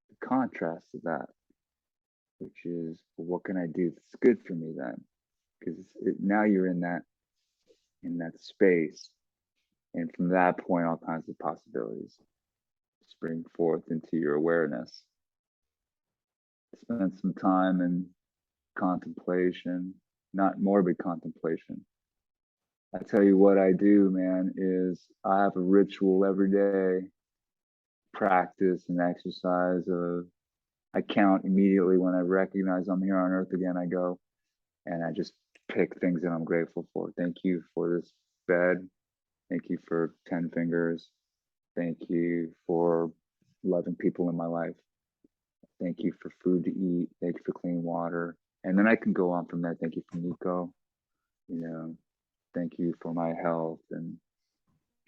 the contrast to that, which is, well, what can I do that's good for me then? Because now you're in that space. And from that point, all kinds of possibilities spring forth into your awareness. Spend some time in contemplation, not morbid contemplation. I tell you what I do, man, is I have a ritual every day, practice and exercise of I count immediately when I recognize I'm here on earth again. I go and I just pick things that I'm grateful for. Thank you for this bed. Thank you for 10 fingers. Thank you for loving people in my life. Thank you for food to eat. Thank you for clean water. And then I can go on from there. Thank you for Nico. You know, thank you for my health, and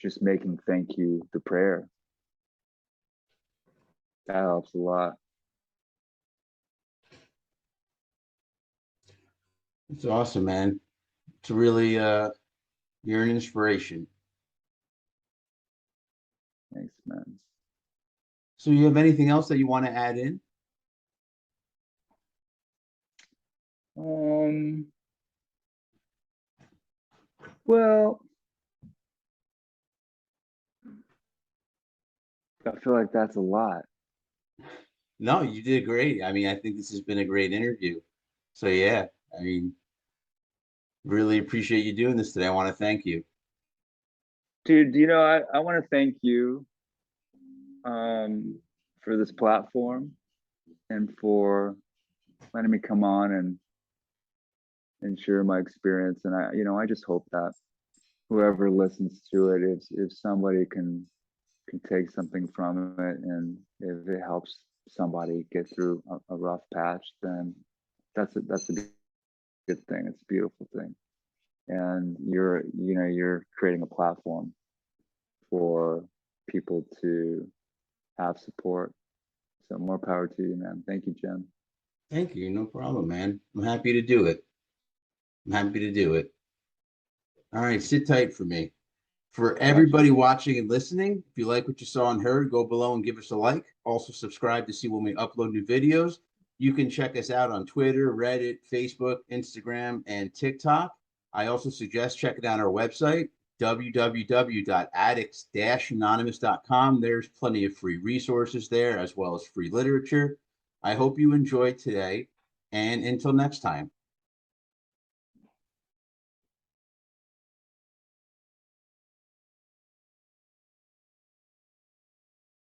just making thank you the prayer. That helps a lot. It's awesome, man. It's really you're an inspiration. Thanks, man. So you have anything else that you want to add in? Um, well, I feel like that's a lot. No, you did great. I mean, I think this has been a great interview. So yeah, I mean, really appreciate you doing this today. I want to thank you. Dude, I want to thank you for this platform and for letting me come on and share my experience. And I just hope that whoever listens to it, if somebody can take something from it, and if it helps somebody get through a rough patch, then that's a good thing. It's a beautiful thing. And you're creating a platform for people to have support. So more power to you, man. Thank you, Jim. Thank you. No problem, man. I'm happy to do it. I'm happy to do it. All right, sit tight for me. For Gotcha. everybody watching and listening, if you like what you saw and heard, go below and give us a like. Also, subscribe to see when we upload new videos. You can check us out on Twitter, Reddit, Facebook, Instagram, and TikTok. I also suggest checking out our website, www.addicts-anonymous.com. There's plenty of free resources there, as well as free literature. I hope you enjoyed today, and until next time.